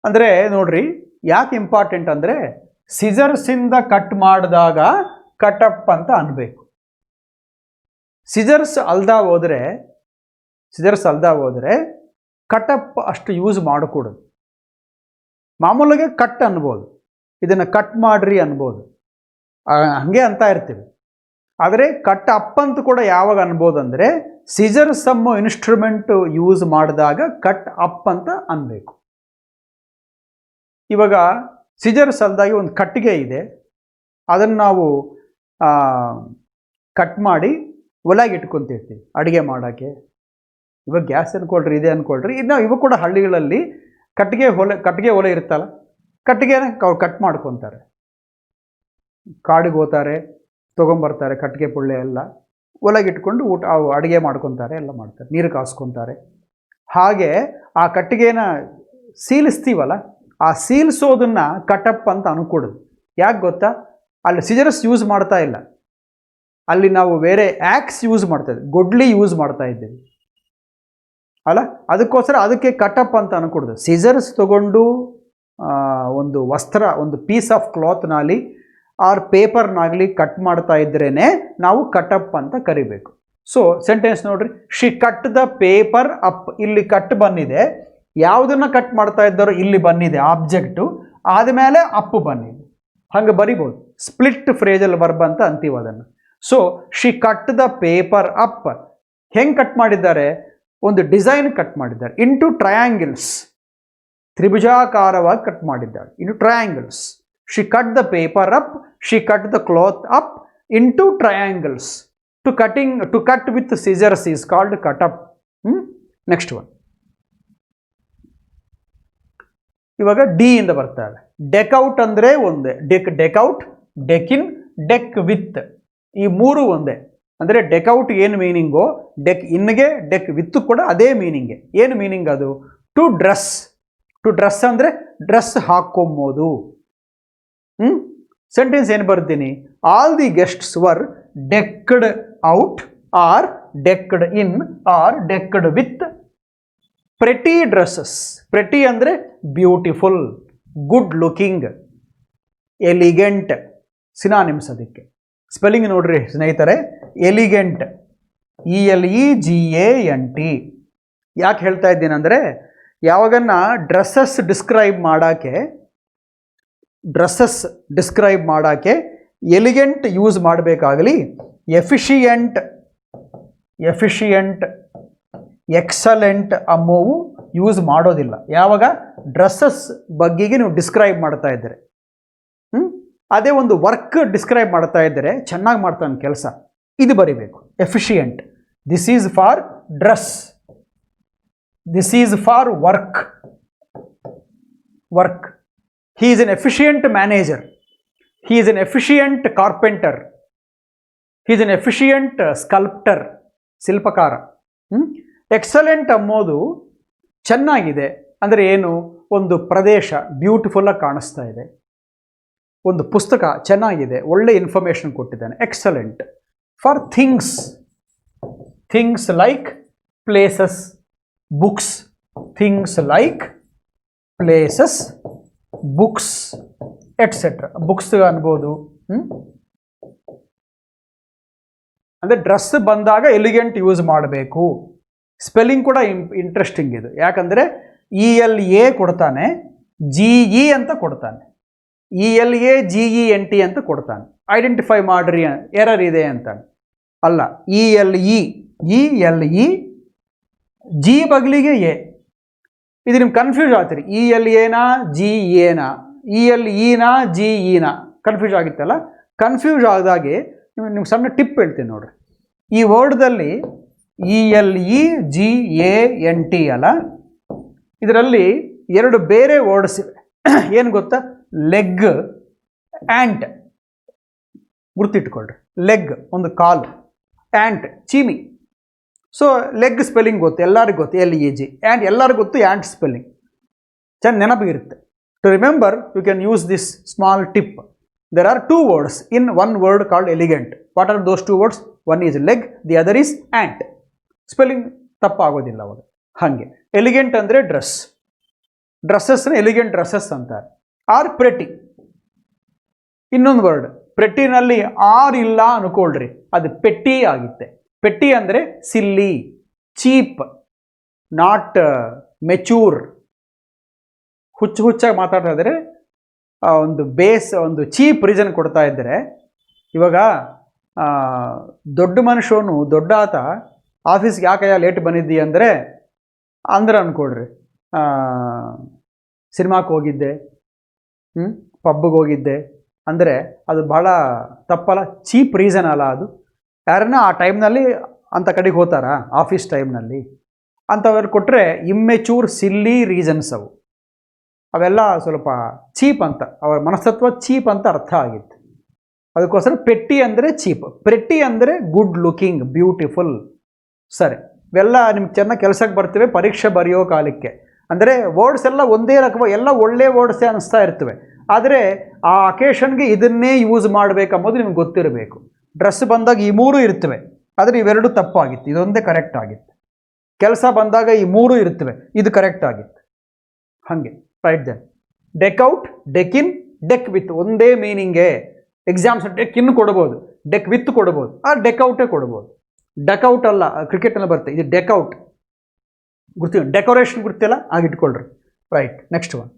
ಅಂದರೆ ನೋಡ್ರಿ, ಯಾಕೆ ಇಂಪಾರ್ಟೆಂಟ್ ಅಂದರೆ ಸಿಜರ್ಸಿಂದ ಕಟ್ ಮಾಡಿದಾಗ ಕಟಪ್ ಅಂತ ಅನ್ಬೇಕು. ಸಿಜರ್ಸ್ ಅಲ್ದಾ ಹೋದರೆ ಕಟಪ್ ಅಷ್ಟು ಯೂಸ್ ಮಾಡಕೂಡದು. ಮಾಮೂಲಿಗೆ ಕಟ್ ಅನ್ಬೋದು, ಇದನ್ನು ಕಟ್ ಮಾಡ್ರಿ ಅನ್ಬೋದು, ಹಾಗೆ ಅಂತ ಇರ್ತೀವಿ. ಆದರೆ ಕಟ್ ಅಪ್ ಅಂತ ಕೂಡ ಯಾವಾಗ ಅನ್ಬೋದು ಅಂದರೆ ಸಿಜರ್ಸ್ ಅನ್ನೋ ಇನ್ಸ್ಟ್ರೂಮೆಂಟ್ ಯೂಸ್ ಮಾಡಿದಾಗ ಕಟ್ ಅಪ್ ಅಂತ ಅನ್ಬೇಕು. ಇವಾಗ ಸಿಜರ್ಸ್ ಅಲ್ದಾಗಿ ಒಂದು ಕಟ್ಟಿಗೆ ಇದೆ, ಅದನ್ನು ನಾವು ಕಟ್ ಮಾಡಿ ಒಲೆಗೆ ಇಟ್ಕೊತಿರ್ತೀವಿ ಅಡುಗೆ ಮಾಡೋಕ್ಕೆ. ಇವಾಗ ಗ್ಯಾಸ್ ಅಂದ್ಕೊಳ್ರಿ, ಇದೆ ಅಂದ್ಕೊಳ್ರಿ. ಇವು ಕೂಡ ಹಳ್ಳಿಗಳಲ್ಲಿ ಕಟ್ಟಿಗೆ ಒಲೆ ಇರುತ್ತಲ್ಲ, ಕಟ್ಟಿಗೆನ ಅವ್ರು ಕಟ್ ಮಾಡ್ಕೊತಾರೆ, ಕಾಡಿಗೆ ಹೋಗ್ತಾರೆ, ತೊಗೊಂಬರ್ತಾರೆ ಕಟ್ಟಿಗೆ ಪುಳ್ಳೆ ಎಲ್ಲ, ಒಲೆಗೆ ಇಟ್ಕೊಂಡು ಅಡುಗೆ ಮಾಡ್ಕೊತಾರೆ, ಎಲ್ಲ ಮಾಡ್ತಾರೆ, ನೀರು ಕಾಸ್ಕೊತಾರೆ. ಹಾಗೆ ಆ ಕಟ್ಟಿಗೆನ ಸೀಲಿಸ್ತೀವಲ್ಲ, ಆ ಸೀಲ್ಸೋದನ್ನು ಕಟಪ್ ಅಂತ ಅನ್ಕೊಡೋದು. ಯಾಕೆ ಗೊತ್ತಾ? ಅಲ್ಲಿ ಸಿಜರಸ್ ಯೂಸ್ ಮಾಡ್ತಾ ಇಲ್ಲ, ಅಲ್ಲಿ ನಾವು ಬೇರೆ ಆ್ಯಕ್ಸ್ ಯೂಸ್ ಮಾಡ್ತಾ ಇದ್ದೀವಿ, ಗೊಡ್ಲಿ ಯೂಸ್ ಮಾಡ್ತಾ ಇದ್ದೀವಿ ಅಲ್ಲ. ಅದಕ್ಕೋಸ್ಕರ ಅದಕ್ಕೆ ಕಟಪ್ ಅಂತ ಅನ್ಕೊಡೋದು. ಸಿಜರ್ಸ್ ತಗೊಂಡು ಒಂದು ವಸ್ತ್ರ, ಒಂದು ಪೀಸ್ ಆಫ್ ಕ್ಲಾತ್ನಲ್ಲಿ ಆರ್ ಪೇಪರ್ನಾಗಲಿ ಕಟ್ ಮಾಡ್ತಾ ಇದ್ರೇ ನಾವು ಕಟಪ್ ಅಂತ ಕರಿಬೇಕು. ಸೊ ಸೆಂಟೆನ್ಸ್ ನೋಡ್ರಿ, she cut the paper up. ಇಲ್ಲಿ ಕಟ್ ಬಂದಿದೆ, ಯಾವುದನ್ನು ಕಟ್ ಮಾಡ್ತಾ ಇದ್ದಾರೋ ಇಲ್ಲಿ ಬಂದಿದೆ ಆಬ್ಜೆಕ್ಟು, ಆದಮೇಲೆ ಅಪ್ ಬಂದಿದೆ. ಹಂಗೆ ಬರಿಬೋದು, ಸ್ಪ್ಲಿಟ್ ಫ್ರೇಜಲ್ ವರ್ಬ್ ಅಂತ ಅಂತೀವಿ ಅದನ್ನು. So she cut the paper up. ಹೆಂಗೆ ಕಟ್ ಮಾಡಿದ್ದಾರೆ? ಒಂದು ಡಿಸೈನ್ ಕಟ್ ಮಾಡಿದ್ದಾರೆ, ಇಂಟು ಟ್ರಯಾಂಗಲ್ಸ್, ತ್ರಿಭುಜಾಕಾರವಾಗಿ ಕಟ್ ಮಾಡಿದ್ದಾರೆ, into triangles. She cut the paper up, she cut the cloth up into triangles. To cut with scissors is called cut up. Next one, ಇವಾಗ D ಇಂದ ಬರ್ತಾರೆ. ಡೆಕ್ಔಟ್ ಅಂದರೆ ಒಂದೇ, ಡೆಕ್ಔಟ್, ಡೆಕಿನ್, ಡೆಕ್ ವಿತ್, ಈ ಮೂರು ಒಂದೇ. ಅಂದರೆ ಡೆಕ್ಔಟ್ ಏನು ಮೀನಿಂಗೋ, ಡೆಕ್ ಇನ್ನಗೆ ಡೆಕ್ ವಿತ್ತು ಕೂಡ ಅದೇ ಮೀನಿಂಗೆ. ಏನು ಮೀನಿಂಗ್ ಅದು? To dress. ಟು ಡ್ರೆಸ್ ಅಂದರೆ ಡ್ರೆಸ್ ಹಾಕೊಂಬೋದು. ಸೆಂಟೆನ್ಸ್ ಏನು ಬರ್ತೀನಿ? All the guests were decked out or decked in or decked with pretty dresses. Pretty ಅಂದರೆ beautiful, good looking, elegant, synonyms ಅದಕ್ಕೆ. ಸ್ಪೆಲ್ಲಿಂಗ್ ನೋಡ್ರಿ ಸ್ನೇಹಿತರೆ, ಎಲಿಗೆಂಟ್, ELEGANT. ಯಾಕೆ ಹೇಳ್ತಾ ಇದ್ದೀನಿ ಅಂದರೆ, ಯಾವಾಗನ್ನ ಡ್ರೆಸ್ಸಸ್ ಡಿಸ್ಕ್ರೈಬ್ ಮಾಡೋಕ್ಕೆ ಎಲಿಗೆಂಟ್ ಯೂಸ್ ಮಾಡಬೇಕಾಗಲಿ, ಎಫಿಷಿಯೆಂಟ್, ಎಕ್ಸಲೆಂಟ್ ಅನ್ನೋವು ಯೂಸ್ ಮಾಡೋದಿಲ್ಲ. ಯಾವಾಗ ಡ್ರೆಸ್ಸಸ್ ಬಗ್ಗೆಗೆ ನೀವು ಡಿಸ್ಕ್ರೈಬ್ ಮಾಡ್ತಾ ಇದ್ದರೆ. ಅದೇ ಒಂದು ವರ್ಕ್ ಡಿಸ್ಕ್ರೈಬ್ ಮಾಡ್ತಾ ಇದ್ದರೆ, ಚೆನ್ನಾಗಿ ಮಾಡ್ತಾನೆ ಕೆಲಸ, ಇದು ಬರಿಬೇಕು, efficient. This is for dress, this is for work. He is an efficient manager, he is an efficient carpenter, he is an efficient sculptor, ಶಿಲ್ಪಕಾರ. ಎಕ್ಸಲೆಂಟ್ ಅನ್ನೋದು ಚೆನ್ನಾಗಿದೆ ಅಂದರೆ ಏನು? ಒಂದು ಪ್ರದೇಶ ಬ್ಯೂಟಿಫುಲ್ಲಾಗಿ ಕಾಣಿಸ್ತಾ ಇದೆ, ಒಂದು ಪುಸ್ತಕ ಚೆನ್ನಾಗಿದೆ, ಒಳ್ಳೆ ಇನ್ಫಾರ್ಮೇಷನ್ ಕೊಟ್ಟಿದ್ದಾನೆ, excellent. For things like places, books, things like places, books et cetera. Books ಅನ್ಬೋದು. ಅಂದರೆ ಡ್ರೆಸ್ ಬಂದಾಗ ಎಲಿಗೆಂಟ್ ಯೂಸ್ ಮಾಡಬೇಕು. ಸ್ಪೆಲ್ಲಿಂಗ್ ಕೂಡ ಇಂಟ್ರೆಸ್ಟಿಂಗ್ ಇದು, ಯಾಕಂದರೆ ELA ಕೊಡ್ತಾನೆ, GE ಅಂತ ಕೊಡ್ತಾನೆ, ELAGENT ಅಂತ ಕೊಡ್ತಾನೆ. ಐಡೆಂಟಿಫೈ ಮಾಡ್ರಿ, ಎರರ್ ಇದೆ ಅಂತಾನೆ. ಅಲ್ಲ, ELE G ಬಗ್ಲಿಗೆ ಎ. ಇದು ನಿಮ್ಗೆ ಕನ್ಫ್ಯೂಸ್ ಆಗ್ತೀರಿ, ELAನಾ GEನಾ, ELEನಾ GEನಾ ಕನ್ಫ್ಯೂಸ್ ಆಗಿತ್ತಲ್ಲ. ಕನ್ಫ್ಯೂಸ್ ಆದಾಗೆ ನಿಮ್ಗೆ ಸಣ್ಣ ಟಿಪ್ ಹೇಳ್ತೀನಿ ನೋಡ್ರಿ. ಈ ವರ್ಡ್ದಲ್ಲಿ ELEGANT ಅಲ್ಲ, ಇದರಲ್ಲಿ ಎರಡು ಬೇರೆ ವರ್ಡ್ಸ್ ಇವೆ. ಏನು ಗೊತ್ತಾ? Leg ant. ಗುರ್ತಿಟ್ಕೊಳ್ರಿ, ಲೆಗ್ ಒಂದು ಕಾಲು, ಆ್ಯಂಟ್ ಚೀಮಿ. ಸೊ ಲೆಗ್ ಸ್ಪೆಲ್ಲಿಂಗ್ ಗೊತ್ತು, ಎಲ್ಲರಿಗೂ ಗೊತ್ತು, LEG. ಆ್ಯಂಡ್ ಎಲ್ಲರಿಗೂ ಗೊತ್ತು ಆ್ಯಂಟ್ ಸ್ಪೆಲ್ಲಿಂಗ್, ಚೆಂದ ನೆನಪಿಗಿರುತ್ತೆ. To remember you can use this small tip. There are two words in one word called elegant. What are those two words? One is leg, the other is ant. Spelling ತಪ್ಪಾಗೋದಿಲ್ಲ ಅವಾಗ. ಹಾಗೆ elegant ಅಂದರೆ dress, ಡ್ರೆಸ್ಸಸ್ನ elegant dresses ಅಂತಾರೆ. Or pretty. ಇನ್ನೊಂದು word ಪ್ರೆಟ್ಟಿನಲ್ಲಿ R ಇಲ್ಲ ಅನ್ಕೊಳ್ರಿ, ಅದು ಪೆಟ್ಟಿ ಆಗುತ್ತೆ. ಪೆಟ್ಟಿ ಅಂದರೆ ಸಿಲ್ಲಿ, ಚೀಪ್, ನಾಟ್ ಮೆಚೂರ್. ಹುಚ್ಚಾಗಿ ಮಾತಾಡ್ತಾ ಇದ್ದಾರೆ, ಒಂದು ಒಂದು ಚೀಪ್ ರೀಸನ್ ಕೊಡ್ತಾ ಇದ್ದರೆ. ಇವಾಗ ದೊಡ್ಡ ಮನುಷ್ಯನು, ದೊಡ್ಡ ಆತ ಆಫೀಸ್ಗೆ ಯಾಕೆ ಲೇಟ್ ಬಂದಿದ್ದಿ ಅಂದರೆ ಅನ್ಕೊಳ್ರಿ, ಸಿನಿಮಾಕ್ಕೆ ಹೋಗಿದ್ದೆ, ಪಬ್ಗೆ ಹೋಗಿದ್ದೆ ಅಂದರೆ ಅದು ಭಾಳ ತಪ್ಪಲ್ಲ, ಚೀಪ್ ರೀಸನ್ ಅಲ್ಲ ಅದು. ಯಾರನ್ನ ಆ ಟೈಮ್ನಲ್ಲಿ ಅಂಥ ಕಡೆಗೆ ಹೋಗ್ತಾರಾ ಆಫೀಸ್ ಟೈಮ್ನಲ್ಲಿ? ಅಂಥವ್ರು ಕೊಟ್ಟರೆ ಇಮ್ಮೆಚೂರ್ ಸಿಲ್ಲಿ ರೀಸನ್ಸ್ ಅವು. ಅವೆಲ್ಲ ಸ್ವಲ್ಪ ಚೀಪ್ ಅಂತ, ಅವರ ಮನಸ್ತತ್ವ ಚೀಪ್ ಅಂತ ಅರ್ಥ ಆಗಿತ್ತು. ಅದಕ್ಕೋಸ್ಕರ ಪೆಟ್ಟಿ ಅಂದರೆ ಚೀಪ್, ಪ್ರೆಟ್ಟಿ ಅಂದರೆ ಗುಡ್ ಲುಕಿಂಗ್, ಬ್ಯೂಟಿಫುಲ್. ಸರಿ, ಇವೆಲ್ಲ ನಿಮ್ಗೆ ಚೆನ್ನಾಗಿ ಕೆಲಸಕ್ಕೆ ಬರ್ತಿವೆ ಪರೀಕ್ಷೆ ಬರೆಯೋ ಕಾಲಕ್ಕೆ. ಅಂದರೆ ವರ್ಡ್ಸ್ ಎಲ್ಲ ಒಂದೇ ರಕಮ, ಎಲ್ಲ ಒಳ್ಳೆ ವರ್ಡ್ಸೇ ಅನಿಸ್ತಾ ಇರ್ತವೆ. ಆದರೆ ಆ ಅಕೇಶನ್ಗೆ ಇದನ್ನೇ ಯೂಸ್ ಮಾಡಬೇಕಂಬುದು ನಿಮ್ಗೆ ಗೊತ್ತಿರಬೇಕು. ಡ್ರೆಸ್ ಬಂದಾಗ ಈ ಮೂರು ಇರ್ತವೆ, ಆದರೆ ಇವೆರಡು ತಪ್ಪಾಗಿತ್ತು, ಇದೊಂದೇ ಕರೆಕ್ಟ್ ಆಗಿತ್ತು. ಕೆಲಸ ಬಂದಾಗ ಈ ಮೂರು ಇರ್ತವೆ, ಇದು ಕರೆಕ್ಟ್ ಆಗಿತ್ತು. ಹಾಗೆ right then. Deck out, deck in, deck with ಒಂದೇ ಮೀನಿಂಗೇ. ಎಕ್ಸಾಮ್ಸ್ ಡೆಕ್ ಇನ್ ಕೊಡ್ಬೋದು, ಡೆಕ್ ವಿತ್ ಕೊಡ್ಬೋದು, ಆ ಡೆಕ್ ಔಟೇ ಕೊಡ್ಬೋದು. ಡೆಕ್ ಔಟ್ ಅಲ್ಲ, ಕ್ರಿಕೆಟ್ನಲ್ಲಿ ಬರುತ್ತೆ, ಇದು ಡೆಕ್ ಔಟ್. ಗುರ್ತಿ, ಡೆಕೋರೇಷನ್ ಗುರ್ತಿಲ್ಲ, ಆಗಿಟ್ಕೊಳ್ರಿ. Right, next one.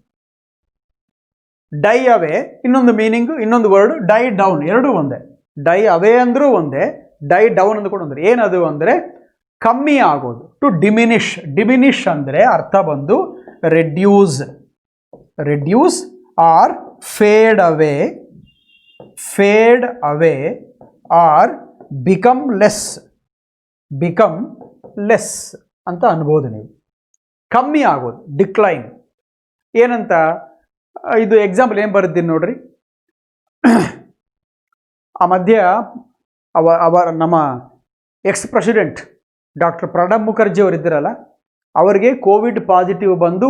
Die away ಇನ್ನೊಂದು ಮೀನಿಂಗು, ಇನ್ನೊಂದು ವರ್ಡ್ ಡೈ ಡೌನ್, ಎರಡೂ ಒಂದೇ. ಡೈ ಅವೇ ಅಂದರೂ ಒಂದೇ, ಡೈ ಡೌನ್ ಅಂದ್ಕೊಂಡು ಒಂದೇ. ಏನದು ಅಂದರೆ ಕಮ್ಮಿ ಆಗೋದು, ಟು ಡಿಮಿನಿಷ್. ಡಿಮಿನಿಷ್ ಅಂದರೆ ಅರ್ಥ ಬಂದು reduce, reduce or fade away, fade away or become less, become less ಅಂತ ಅನ್ಬೋದು ನೀವು. ಕಮ್ಮಿ ಆಗೋದು, ಡಿಕ್ಲೈನ್. ಏನಂತ ಇದು ಎಕ್ಸಾಂಪಲ್ ಏನು ಬರೆದಿದ್ದೀನಿ ನೋಡ್ರಿ. ಆ ಮಧ್ಯ ಅವರ ನಮ್ಮ X president doctor Pranab Mukherjee ಅವರು ಇದ್ದರಲ್ಲ, ಅವರಿಗೆ ಕೋವಿಡ್ ಪಾಸಿಟಿವ್ ಬಂದು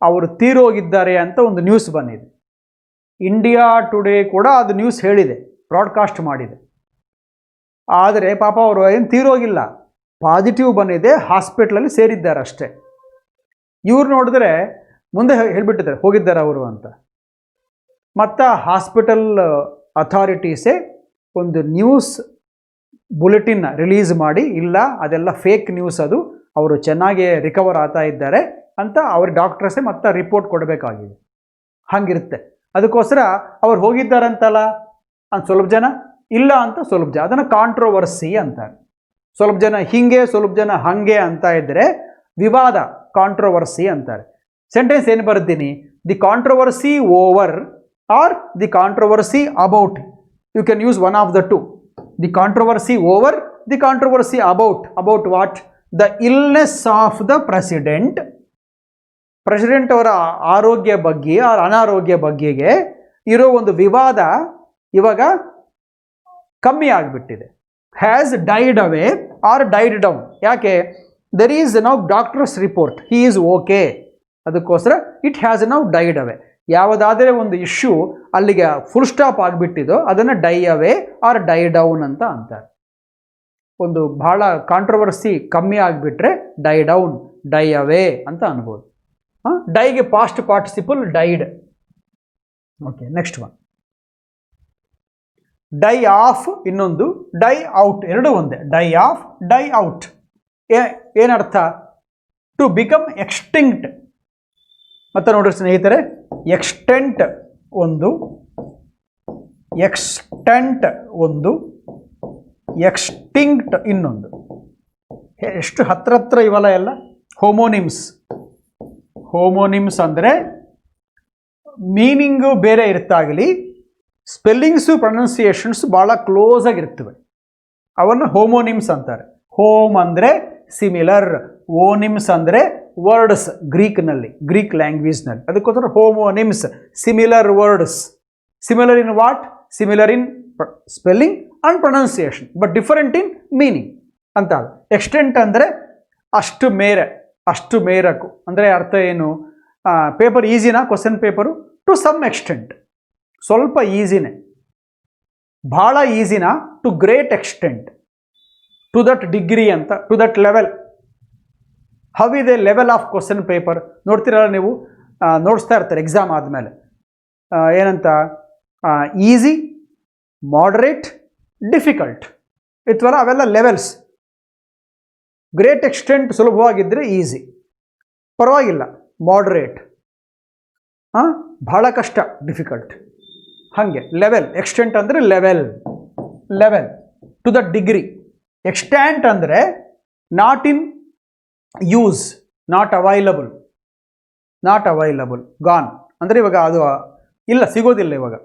ಅವರು ತೀರೋಗಿದ್ದಾರೆ ಅಂತ ಒಂದು ನ್ಯೂಸ್ ಬಂದಿದೆ. ಇಂಡಿಯಾ ಟುಡೇ ಕೂಡ ಅದು ನ್ಯೂಸ್ ಹೇಳಿದೆ, ಬ್ರಾಡ್ಕಾಸ್ಟ್ ಮಾಡಿದೆ. ಆದರೆ ಪಾಪ ಅವರು ಏನು ತೀರೋಗಿಲ್ಲ, ಪಾಸಿಟಿವ್ ಬಂದಿದೆ, ಹಾಸ್ಪಿಟ್ಲಲ್ಲಿ ಸೇರಿದ್ದಾರೆ ಅಷ್ಟೇ. ಇವ್ರು ನೋಡಿದ್ರೆ ಮುಂದೆ ಹೇಳಿಬಿಟ್ಟಿದ್ದಾರೆ ಹೋಗಿದ್ದಾರೆ ಅವರು ಅಂತ. ಮತ್ತು ಹಾಸ್ಪಿಟಲ್ ಅಥಾರಿಟೀಸೇ ಒಂದು ನ್ಯೂಸ್ ಬುಲೆಟಿನ್ ರಿಲೀಸ್ ಮಾಡಿ, ಇಲ್ಲ ಅದೆಲ್ಲ ಫೇಕ್ ನ್ಯೂಸ್, ಅದು ಅವರು ಚೆನ್ನಾಗಿ ರಿಕವರ್ ಆಗ್ತಾ ಇದ್ದಾರೆ ಅಂತ ಅವ್ರ ಡಾಕ್ಟರ್ಸೇ ಮತ್ತೆ ರಿಪೋರ್ಟ್ ಕೊಡಬೇಕಾಗಿದೆ. ಹಾಗಿರುತ್ತೆ. ಅದಕ್ಕೋಸ್ಕರ ಅವ್ರು ಹೋಗಿದ್ದಾರಂತಲ್ಲ ಅಂತ ಸ್ವಲ್ಪ ಜನ, ಇಲ್ಲ ಅಂತ ಸ್ವಲ್ಪ ಜನ, ಅದನ್ನು ಕಾಂಟ್ರವರ್ಸಿ ಅಂತಾರೆ. ಸ್ವಲ್ಪ ಜನ ಹೀಗೆ, ಸ್ವಲ್ಪ ಜನ ಹಾಗೆ ಅಂತ ಇದ್ದರೆ ವಿವಾದ, ಕಾಂಟ್ರವರ್ಸಿ ಅಂತಾರೆ. ಸೆಂಟೆನ್ಸ್ ಏನು ಬರ್ತೀನಿ? The controversy over or the controversy about. You can use one of the two. The controversy over, the controversy about. About what? The illness of the president. President ಅವರ ಆರೋಗ್ಯ ಬಗ್ಗೆ, ಅವರ ಅನಾರೋಗ್ಯ ಬಗ್ಗೆಗೆ ಇರೋ ಒಂದು ವಿವಾದ ಇವಾಗ ಕಮ್ಮಿ ಆಗಿಬಿಟ್ಟಿದೆ. Has died away or died down. ಯಾಕೆ? There is now doctors report, he is okay. ಅದಕ್ಕೋಸ್ಕರ it has now died away. ಯಾವುದಾದರೆ ಒಂದು ಇಶ್ಯೂ ಅಲ್ಲಿಗೆ ಫುಲ್ ಸ್ಟಾಪ್ ಆಗಿಬಿಟ್ಟಿದೋ ಅದನ್ನು die away or die down ಅಂತ ಅಂತಾರೆ. ಒಂದು ಭಾಳ ಕಾಂಟ್ರವರ್ಸಿ ಕಮ್ಮಿ ಆಗಿಬಿಟ್ರೆ ಡೈ ಡೌನ್ ಡೈ ಅವೇ ಅಂತ ಅನ್ಬೋದು. ಡೈಗೆ past participle died. Okay, next one die off, ಇನ್ನೊಂದು ಡೈ ಔಟ್, ಎರಡು ಒಂದೇ. ಡೈ ಆಫ್, ಡೈ ಔಟ್ ಏನರ್ಥ? To become extinct. ಮತ್ತೆ ನೋಡ್ರಿ ಸ್ನೇಹಿತರೆ, ಎಕ್ಸ್ಟೆಂಟ್ ಒಂದು, ಎಕ್ಸ್ಟೆಂಟ್ ಒಂದು, ಎಕ್ಸ್ಟಿಂಕ್ಟ್ ಇನ್ನೊಂದು. ಎಷ್ಟು ಹತ್ರ ಇವೆಲ್ಲ ಎಲ್ಲ ಹೋಮೋನಿಮ್ಸ್. ಹೋಮೋನಿಮ್ಸ್ ಅಂದರೆ ಮೀನಿಂಗು ಬೇರೆ ಇರ್ತಾಗಲಿ, ಸ್ಪೆಲ್ಲಿಂಗ್ಸು ಪ್ರೊನೌನ್ಸಿಯೇಷನ್ಸ್ ಭಾಳ ಕ್ಲೋಸ್ ಆಗಿರ್ತವೆ. ಅವನ್ನು ಹೋಮೋನಿಮ್ಸ್ ಅಂತಾರೆ. ಹೋಮ್ ಅಂದರೆ ಸಿಮಿಲರ್, ಓನಿಮ್ಸ್ ಅಂದರೆ ವರ್ಡ್ಸ್ ಗ್ರೀಕ್ನಲ್ಲಿ, ಗ್ರೀಕ್ ಲ್ಯಾಂಗ್ವೇಜ್ನಲ್ಲಿ. ಅದಕ್ಕೋಸ್ಕರ homonyms, similar words. Similar in what? Similar in spelling and pronunciation, but different in meaning ಅಂತ. ಎಕ್ಸ್ಟೆಂಟ್ ಅಂದರೆ ಅಷ್ಟು ಮೇರೆ, ಅಷ್ಟು ಮೇರಕು. ಅಂದರೆ ಅರ್ಥ ಏನು? ಪೇಪರ್ ಈಸಿನಾ? Question paper to some extent, ಸ್ವಲ್ಪ ಈಸಿನೇ. ಭಾಳ ಈಸಿನಾ? To great extent, to that degree ಅಂತ, ಟು ದಟ್ ಲೆವೆಲ್. ಹೌ ಇದೆ ಲೆವೆಲ್ ಆಫ್ ಕ್ವಶನ್ ಪೇಪರ್? ನೋಡ್ತಿರಲ್ಲ ನೀವು, ನೋಡಿಸ್ತಾ ಇರ್ತಾರೆ ಎಕ್ಸಾಮ್ ಆದಮೇಲೆ. ಏನಂತ? ಈಸಿ, ಮಾಡ್ರೇಟ್, ಡಿಫಿಕಲ್ಟ್ ಇತ್ವಲ್ಲ, ಅವೆಲ್ಲ ಲೆವೆಲ್ಸ್. ಗ್ರೇಟ್ ಎಕ್ಸ್ಟೆಂಟ್ ಸುಲಭವಾಗಿದ್ದರೆ ಈಸಿ, ಪರವಾಗಿಲ್ಲ. ಮಾಡ್ರೇಟ್ ಭಾಳ ಕಷ್ಟ, ಡಿಫಿಕಲ್ಟ್. ಹಾಗೆ ಲೆವೆಲ್, ಎಕ್ಸ್ಟೆಂಟ್ ಅಂದರೆ level, level to the degree. Extant ಅಂದರೆ not in use, not available, not available, gone. ಅಂದರೆ ಇವಾಗ ಅದು ಇಲ್ಲ, ಸಿಗೋದಿಲ್ಲ ಇವಾಗ.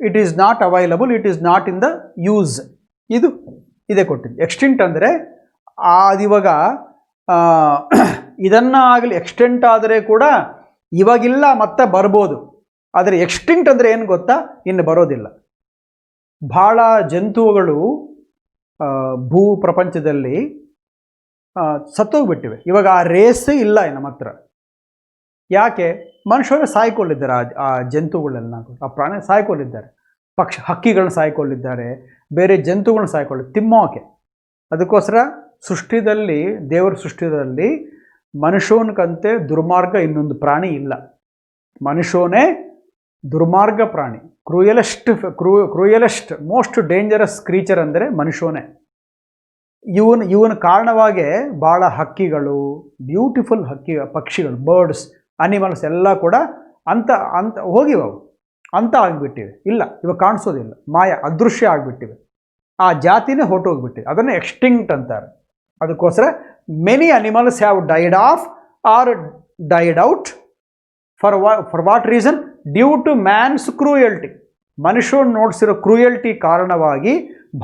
It is not available, it is not in the use. ಇದು ಇದೇ ಕೊಟ್ಟಿದ್ದು. ಎಕ್ಸ್ಟೆಂಟ್ ಅಂದರೆ ಅದಿವಾಗ ಇದನ್ನು ಆಗಲಿ ಎಕ್ಸ್ಟೆಂಟ್ ಆದರೆ ಕೂಡ ಇವಾಗಿಲ್ಲ, ಮತ್ತೆ ಬರ್ಬೋದು. ಆದರೆ ಎಕ್ಸ್ಟಿಂಕ್ಟ್ ಅಂದರೆ ಏನು ಗೊತ್ತಾ? ಇನ್ನು ಬರೋದಿಲ್ಲ. ಭಾಳ ಜಂತುಗಳು ಭೂ ಪ್ರಪಂಚದಲ್ಲಿ ಸತ್ತೋಗ್ಬಿಟ್ಟಿವೆ. ಇವಾಗ ಆ ರೇಸ್ ಇಲ್ಲ ನಮ್ಮ ಹತ್ರ. ಯಾಕೆ? ಮನುಷ್ಯರು ಸಾಯ್ಕೊಳ್ಳಿದ್ದಾರೆ. ಆ ಜಂತುಗಳೆಲ್ಲ, ಆ ಪ್ರಾಣಿ ಸಾಯ್ಕೊಳ್ಳಿದ್ದಾರೆ. ಹಕ್ಕಿಗಳನ್ನ ಸಾಯ್ಕೊಳ್ಳಿದ್ದಾರೆ, ಬೇರೆ ಜಂತುಗಳನ್ನ ತಿನ್ನೋಕೆ. ಅದಕ್ಕೋಸ್ಕರ ಸೃಷ್ಟಿದಲ್ಲಿ, ದೇವರ ಸೃಷ್ಟಿದಲ್ಲಿ ಮನುಷ್ಯನಕಂತೆ ದುರ್ಮಾರ್ಗ ಇನ್ನೊಂದು ಪ್ರಾಣಿ ಇಲ್ಲ. ಮನುಷ್ಯನೇ ದುರ್ಮಾರ್ಗ ಪ್ರಾಣಿ. ಕ್ರೂಯಲೆಸ್ಟ್ ಮೋಸ್ಟ್ ಡೇಂಜರಸ್ ಕ್ರೀಚರ್ ಅಂದರೆ ಮನುಷ್ಯನೇ. ಇವನ ಕಾರಣವಾಗೇ ಭಾಳ ಹಕ್ಕಿಗಳು, ಬ್ಯೂಟಿಫುಲ್ ಪಕ್ಷಿಗಳು, ಬರ್ಡ್ಸ್, ಅನಿಮಲ್ಸ್ ಎಲ್ಲ ಕೂಡ ಅಂತ ಹೋಗಿವೆ. ಅಂತ ಆಗಿಬಿಟ್ಟಿವೆ. ಇಲ್ಲ, ಇವಾಗ ಕಾಣಿಸೋದಿಲ್ಲ, ಮಾಯ, ಅದೃಶ್ಯ ಆಗಿಬಿಟ್ಟಿವೆ. ಆ ಜಾತಿನೇ ಹೊರಟೋಗ್ಬಿಟ್ಟಿವೆ. ಅದನ್ನು ಎಕ್ಸ್ಟಿಂಕ್ಟ್ ಅಂತಾರೆ. ಅದಕ್ಕೋಸ್ಕರ many animals have died off or died out. For what reason? Due to man's cruelty. ಮನುಷ್ಯನ ನೋಡಿಸಿರೋ ಕ್ರೂಯಲ್ಟಿ ಕಾರಣವಾಗಿ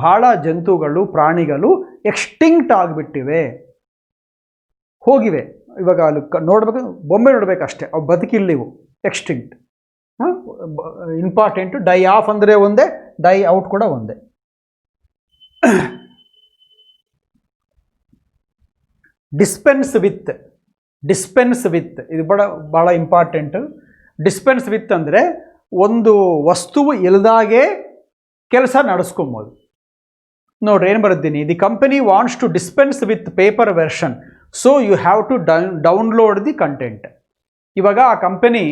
ಭಾಳ ಜಂತುಗಳು, ಪ್ರಾಣಿಗಳು ಎಕ್ಸ್ಟಿಂಕ್ಟ್ ಆಗಿಬಿಟ್ಟಿವೆ, ಹೋಗಿವೆ. ಇವಾಗ ಅಲ್ಲಿ ನೋಡ್ಬೇಕು, ಬೊಂಬೆ ನೋಡ್ಬೇಕಷ್ಟೇ, ಅವು ಬದುಕಿಲ್ಲಿವು, ಎಕ್ಸ್ಟಿಂಕ್ಟ್. ಇಂಪಾರ್ಟೆಂಟು. ಡೈ ಆಫ್ ಅಂದರೆ ಒಂದೇ, ಡೈ ಔಟ್ ಕೂಡ ಒಂದೇ. ಡಿಸ್ಪೆನ್ಸ್ ವಿತ್, ಡಿಸ್ಪೆನ್ಸ್ ವಿತ್ ಇದು ಭಾಳ ಇಂಪಾರ್ಟೆಂಟು. ಡಿಸ್ಪೆನ್ಸ್ ವಿತ್ ಅಂದರೆ ಒಂದು ವಸ್ತುವು ಇಲ್ದಾಗೆ ಕೆಲಸ ನಡೆಸ್ಕೊಬೋದು. ನೋಡ್ರಿ ಏನು ಬರೆದಿದ್ದೀನಿ. The company wants to dispense with paper version, so you have to download the content. ಇವಾಗ ಆ ಕಂಪನಿ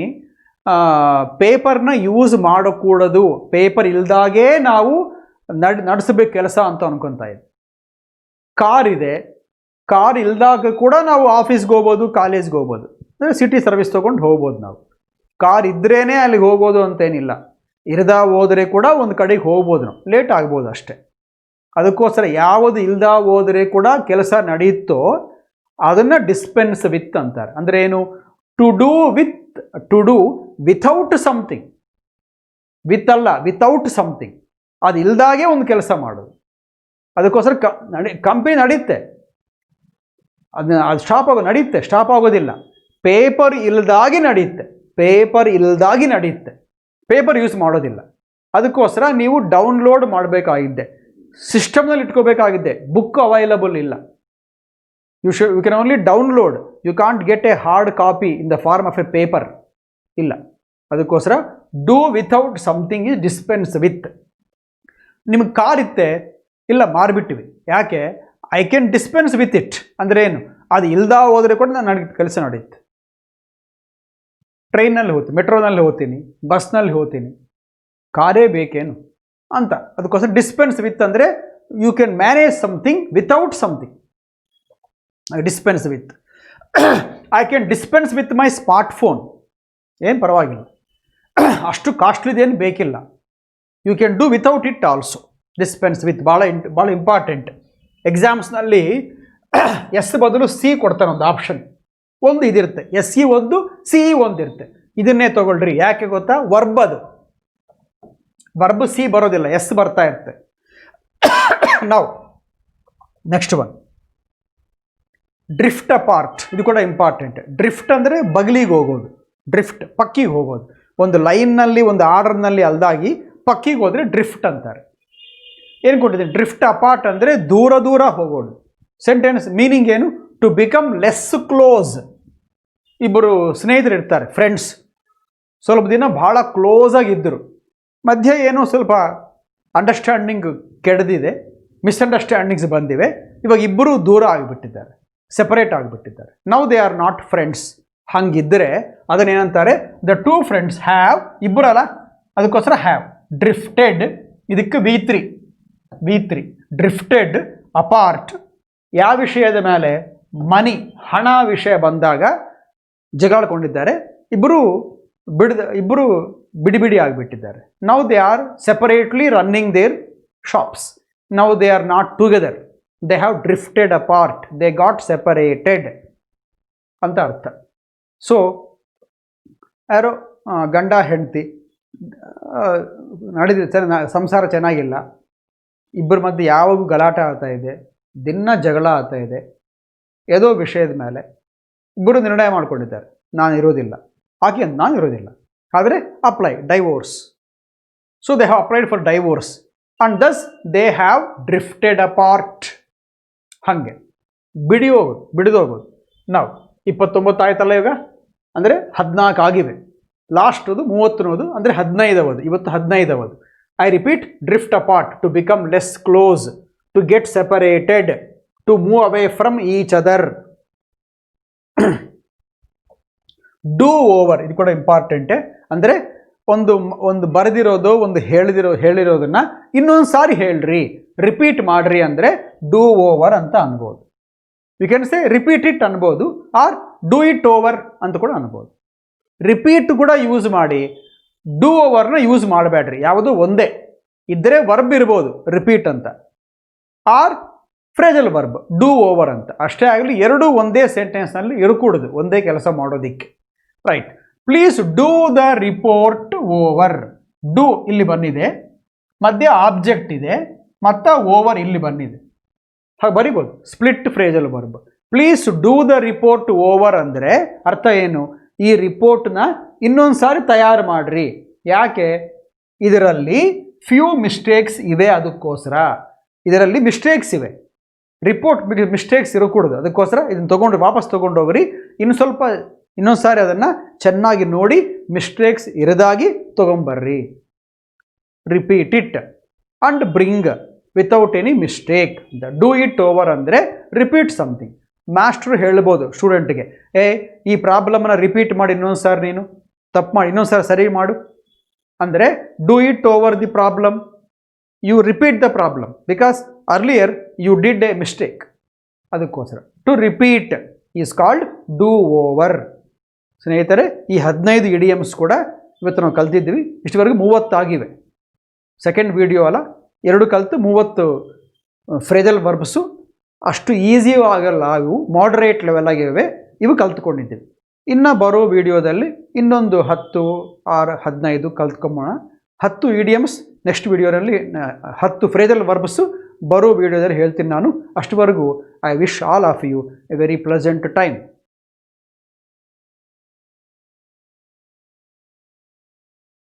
ಪೇಪರ್ನ ಯೂಸ್ ಮಾಡಕೂಡದು, ಪೇಪರ್ ಇಲ್ದಾಗೆ ನಾವು ನಡೆಸಬೇಕು ಕೆಲಸ ಅಂತ ಅನ್ಕೊತಾ ಇದೆ. ಕಾರ್ ಇದೆ, ಕಾರ್ ಇಲ್ದಾಗ ಕೂಡ ನಾವು ಆಫೀಸ್ಗೆ ಹೋಗ್ಬೋದು, ಕಾಲೇಜ್ಗೆ ಹೋಗ್ಬೋದು, ಸಿಟಿ ಸರ್ವಿಸ್ ತೊಗೊಂಡು ಹೋಗ್ಬೋದು. ನಾವು ಕಾರ್ ಇದ್ರೇ ಅಲ್ಲಿಗೆ ಹೋಗೋದು ಅಂತೇನಿಲ್ಲ. ಇರ್ದಾ ಹೋದರೆ ಕೂಡ ಒಂದು ಕಡೆಗೆ ಹೋಗ್ಬೋದು, ನಾವು ಲೇಟ್ ಆಗ್ಬೋದು ಅಷ್ಟೇ. ಅದಕ್ಕೋಸ್ಕರ ಯಾವುದು ಇಲ್ದಾ ಹೋದರೆ ಕೂಡ ಕೆಲಸ ನಡೆಯುತ್ತೋ ಅದನ್ನು ಡಿಸ್ಪೆನ್ಸ್ ವಿತ್ ಅಂತಾರೆ. ಅಂದರೆ ಏನು? To do without something. With ಅಲ್ಲ, ವಿತೌಟ್ ಸಮಥಿಂಗ್. ಅದು ಇಲ್ದಾಗೆ ಒಂದು ಕೆಲಸ ಮಾಡೋದು. ಅದಕ್ಕೋಸ್ಕರ ಕಂಪನಿ ನಡೆಯುತ್ತೆ, ಅದು ಸ್ಟಾಪ್ ಆಗೋದಿಲ್ಲ. ಪೇಪರ್ ಇಲ್ದಾಗಿ ನಡೆಯುತ್ತೆ, ಪೇಪರ್ ಇಲ್ದಾಗಿ ನಡೆಯುತ್ತೆ, ಪೇಪರ್ ಯೂಸ್ ಮಾಡೋದಿಲ್ಲ. ಅದಕ್ಕೋಸ್ಕರ ನೀವು ಡೌನ್ಲೋಡ್ ಮಾಡಬೇಕಾಗಿದ್ದೆ, ಸಿಸ್ಟಮ್ನಲ್ಲಿ ಇಟ್ಕೋಬೇಕಾಗಿದ್ದೆ. ಬುಕ್ ಅವೈಲಬಲ್ ಇಲ್ಲ. You can only download, you can't get a hard copy in the form of a paper. ಇಲ್ಲ. ಅದಕ್ಕೋಸ್ಕರ do without something is dispense with. ನಿಮಗೆ ಕಾರ್ ಇತ್ತೆ, ಇಲ್ಲ ಮಾರಿಬಿಟ್ಟಿವಿ. ಯಾಕೆ? I can dispense with it ಅಂದರೆ ಏನು? ಅದು ಇಲ್ದಾ ಹೋದರೆ ಕೂಡ ನನಗೆ ಕೆಲಸ ನಡೆಯುತ್ತೆ. ಟ್ರೈನಲ್ಲಿ ಹೋಗ್ತೀನಿ, ಮೆಟ್ರೋನಲ್ಲಿ ಹೋಗ್ತೀನಿ, ಬಸ್ನಲ್ಲಿ ಹೋಗ್ತೀನಿ, ಕಾರೇ ಬೇಕೇನು ಅಂತ. ಅದಕ್ಕೋಸ್ಕರ ಡಿಸ್ಪೆನ್ಸ್ ವಿತ್ ಅಂದರೆ you can manage something without something. Dispense with I can dispense with my smartphone, ಏನು ಪರವಾಗಿಲ್ಲ, ಅಷ್ಟು ಕಾಸ್ಟ್ಲಿದೇನು ಬೇಕಿಲ್ಲ. You can do without it also. Dispense with ಭಾಳ ಇಂಪಾರ್ಟೆಂಟ್. ಎಕ್ಸಾಮ್ಸ್ನಲ್ಲಿ ಎಸ್ ಬದಲು ಸಿ ಕೊಡ್ತಾನೆ ಒಂದು ಆಪ್ಷನ್, ಒಂದು ಇದಿರುತ್ತೆ, ಎಸ್ ಸಿ ಒಂದು ಸಿ ಒಂದು ಇರುತ್ತೆ. ಇದನ್ನೇ ತಗೊಳ್ರಿ. ಯಾಕೆ ಗೊತ್ತಾ? ವರ್ಬ್, ಅದು ವರ್ಬ್ ಸಿ ಬರೋದಿಲ್ಲ, ಎಸ್ ಬರ್ತಾ ಇರುತ್ತೆ. ನಾವು ನೆಕ್ಸ್ಟ್ ಒನ್ ಡ್ರಿಫ್ಟ್ ಅಪಾರ್ಟ್. ಇದು ಕೂಡ ಇಂಪಾರ್ಟೆಂಟ್. ಡ್ರಿಫ್ಟ್ ಅಂದರೆ ಬಗಲಿಗೆ ಹೋಗೋದು, ಡ್ರಿಫ್ಟ್ ಪಕ್ಕಿಗೆ ಹೋಗೋದು. ಒಂದು ಲೈನ್ನಲ್ಲಿ ಒಂದು ಆರ್ಡರ್ನಲ್ಲಿ ಅಲ್ದಾಗಿ ಪಕ್ಕಿಗೆ ಹೋದರೆ ಡ್ರಿಫ್ಟ್ ಅಂತಾರೆ. ಏನು ಕೊಟ್ಟಿದ್ದೀನಿ? ಡ್ರಿಫ್ಟ್ ಅಪಾರ್ಟ್ ಅಂದರೆ ದೂರ ದೂರ ಹೋಗೋದು. ಸೆಂಟೆನ್ಸ್ ಮೀನಿಂಗ್ ಏನು? To become less close. ಇಬ್ಬರು ಸ್ನೇಹಿತರು ಇರ್ತಾರೆ, ಫ್ರೆಂಡ್ಸ್, ಸ್ವಲ್ಪ ದಿನ ಭಾಳ ಕ್ಲೋಸ್ ಆಗಿದ್ದರು, ಮಧ್ಯೆ ಏನೋ ಸ್ವಲ್ಪ ಅಂಡರ್ಸ್ಟ್ಯಾಂಡಿಂಗ್ ಕೆಡದಿದೆ, ಮಿಸ್ಅಂಡರ್ಸ್ಟ್ಯಾಂಡಿಂಗ್ಸ್ ಬಂದಿವೆ, ಇವಾಗ ಇಬ್ಬರು ದೂರ ಆಗಿಬಿಟ್ಟಿದ್ದಾರೆ, ಸೆಪರೇಟ್ ಆಗಿಬಿಟ್ಟಿದ್ದಾರೆ. Now they are not friends. ಹಂಗಿದ್ದರೆ ಅದನ್ನೇನಂತಾರೆ? ದ ಟೂ ಫ್ರೆಂಡ್ಸ್ ಹ್ಯಾವ್, ಇಬ್ಬರಲ್ಲ ಅದಕ್ಕೋಸ್ಕರ ಹ್ಯಾವ್ ಡ್ರಿಫ್ಟೆಡ್. ಇದಕ್ಕೆ ವಿ3 ಡ್ರಿಫ್ಟೆಡ್ ಅಪಾರ್ಟ್. ಯಾವ ವಿಷಯದ ಮೇಲೆ? ಮನಿ, ಹಣ ವಿಷಯ ಬಂದಾಗ ಜಗಳಕೊಂಡಿದ್ದಾರೆ, ಇಬ್ಬರು ಬಿಡಿ ಆಗಿಬಿಟ್ಟಿದ್ದಾರೆ. Now they are separately running their shops. Now they are not together, they have drifted apart, they got separated ಅಂತ ಅರ್ಥ. ಸೊ ಯಾರೋ ಗಂಡ ಹೆಂಡತಿ ನಡೆದಿದೆ, ಸಂಸಾರ ಚೆನ್ನಾಗಿಲ್ಲ, ಇಬ್ಬರ ಮಧ್ಯೆ ಯಾವಾಗೂ ಗಲಾಟೆ ಆಗ್ತಾ ಇದೆ, ದಿನ ಜಗಳ ಆಗ್ತಾ ಇದೆ, ಯಾವುದೋ ವಿಷಯದ ಮೇಲೆ ಇಬ್ಬರು ನಿರ್ಣಯ ಮಾಡ್ಕೊಂಡಿದ್ದಾರೆ, ನಾನು ಇರೋದಿಲ್ಲ, ಆಕೆ ನಾನು ಇರೋದಿಲ್ಲ, ಆದರೆ apply divorce. So they have applied for divorce and thus they have drifted apart. ಹಾಗೆ ಬಿಡಿದೋಗೋದು. ನಾವು 29 ಆಯ್ತಲ್ಲ ಇವಾಗ, ಅಂದರೆ 14 ಆಗಿವೆ. ಲಾಸ್ಟದು 30 ಅಂದರೆ 15. ಇವತ್ತು 15. I repeat, drift apart, to become less close, to get separated, to move away from each other. Do over, ಇದು ಕೂಡ ಇಂಪಾರ್ಟೆಂಟೇ. ಅಂದರೆ ಒಂದು ಬರೆದಿರೋದು, ಒಂದು ಹೇಳಿರೋದನ್ನ ಇನ್ನೊಂದು ಸಾರಿ ಹೇಳ್ರಿ, ರಿಪೀಟ್ ಮಾಡ್ರಿ ಅಂದರೆ ಡೂ ಓವರ್ ಅಂತ ಅನ್ಬೋದು. You can say repeat it ಅನ್ಬೋದು, ಆರ್ ಡೂ ಇಟ್ ಓವರ್ ಅಂತ ಕೂಡ ಅನ್ಬೋದು. ರಿಪೀಟ್ ಕೂಡ ಯೂಸ್ ಮಾಡಿ, ಡೂ ಓವರ್ನ ಯೂಸ್ ಮಾಡಬೇಡ್ರಿ. ಯಾವುದು ಒಂದೇ ಇದ್ದರೆ ವರ್ಬ್ ಇರ್ಬೋದು ರಿಪೀಟ್ ಅಂತ, ಆರ್ ಫ್ರೇಜಲ್ ವರ್ಬ್ ಡೂ ಓವರ್ ಅಂತ. ಅಷ್ಟೇ ಆಗಲಿ, ಎರಡೂ ಒಂದೇ ಸೆಂಟೆನ್ಸ್ನಲ್ಲಿ ಇರಕೂಡದು, ಒಂದೇ ಕೆಲಸ ಮಾಡೋದಿಕ್ಕೆ. Right. Please do the report over. Do ಇಲ್ಲಿ ಬಂದಿದೆ, ಮಧ್ಯ ಆಬ್ಜೆಕ್ಟ್ ಇದೆ, ಮತ್ತು ಓವರ್ ಇಲ್ಲಿ ಬಂದಿದೆ. ಹಾಗೆ ಬರಿಬೋದು, split phrasal verb. Please do the report over ಅಂದರೆ ಅರ್ಥ ಏನು? ಈ ರಿಪೋರ್ಟ್ನ ಇನ್ನೊಂದು ಸಾರಿ ತಯಾರು ಮಾಡಿರಿ. ಯಾಕೆ? ಇದರಲ್ಲಿ ಫ್ಯೂ ಮಿಸ್ಟೇಕ್ಸ್ ಇವೆ, ಅದಕ್ಕೋಸ್ಕರ ಇದರಲ್ಲಿ ಮಿಸ್ಟೇಕ್ಸ್ ಇವೆ. ರಿಪೋರ್ಟ್ ಮಿಸ್ಟೇಕ್ಸ್ ಇರಕೂಡದು, ಅದಕ್ಕೋಸ್ಕರ ಇದನ್ನು ವಾಪಸ್ ತೊಗೊಂಡೋಗ್ರಿ. ಇನ್ನೊಂದು ಸಾರಿ ಅದನ್ನು ಚೆನ್ನಾಗಿ ನೋಡಿ, ಮಿಸ್ಟೇಕ್ಸ್ ಇರದಾಗಿ ತೊಗೊಂಬರ್ರಿ. Repeat it and bring without any mistake. Do it over ಅಂದರೆ ರಿಪೀಟ್ ಸಮಥಿಂಗ್. ಮಾಸ್ಟ್ರು ಹೇಳ್ಬೋದು ಸ್ಟೂಡೆಂಟ್ಗೆ, ಈ ಪ್ರಾಬ್ಲಮ್ನ ರಿಪೀಟ್ ಮಾಡಿ ಇನ್ನೊಂದು ಸಾರಿ, ನೀನು ತಪ್ಪು ಮಾಡಿ ಇನ್ನೊಂದು ಸಾರಿ ಸರಿ ಮಾಡು ಅಂದರೆ do it over the problem. You repeat the problem because earlier you did a mistake. ಅದಕ್ಕೋಸ್ಕರ to repeat is called do over. ಸ್ನೇಹಿತರೆ, ಈ 15 ಇಡಿಯಮ್ಸ್ ಕೂಡ ಇವತ್ತು ನಾವು ಕಲ್ತಿದ್ವಿ. ಇಷ್ಟವರೆಗೂ 30 ಆಗಿವೆ. ಸೆಕೆಂಡ್ ವಿಡಿಯೋ ಅಲ್ಲ, 2 ಕಲಿತು 30 ಫ್ರೇಜಲ್ ವರ್ಬ್ಸು. ಅಷ್ಟು ಈಸಿ ಆಗಲ್ಲ, ಇವು ಮಾಡ್ರೇಟ್ ಲೆವೆಲ್ ಆಗಿವೆ. ಇವು ಕಲ್ತ್ಕೊಂಡಿದ್ದೀವಿ. ಇನ್ನು ಬರೋ ವಿಡಿಯೋದಲ್ಲಿ ಇನ್ನೊಂದು 10 ಆರ್ 15 ಕಲ್ತ್ಕೊಂಬೋಣ. 10 ಇಡಿಯಮ್ಸ್ ನೆಕ್ಸ್ಟ್ ವಿಡಿಯೋನಲ್ಲಿ, 10 ಫ್ರೇಜಲ್ ವರ್ಬ್ಸು ಬರೋ ವಿಡಿಯೋದಲ್ಲಿ ಹೇಳ್ತೀನಿ ನಾನು. ಅಷ್ಟುವರೆಗೂ I wish all of you a very pleasant time.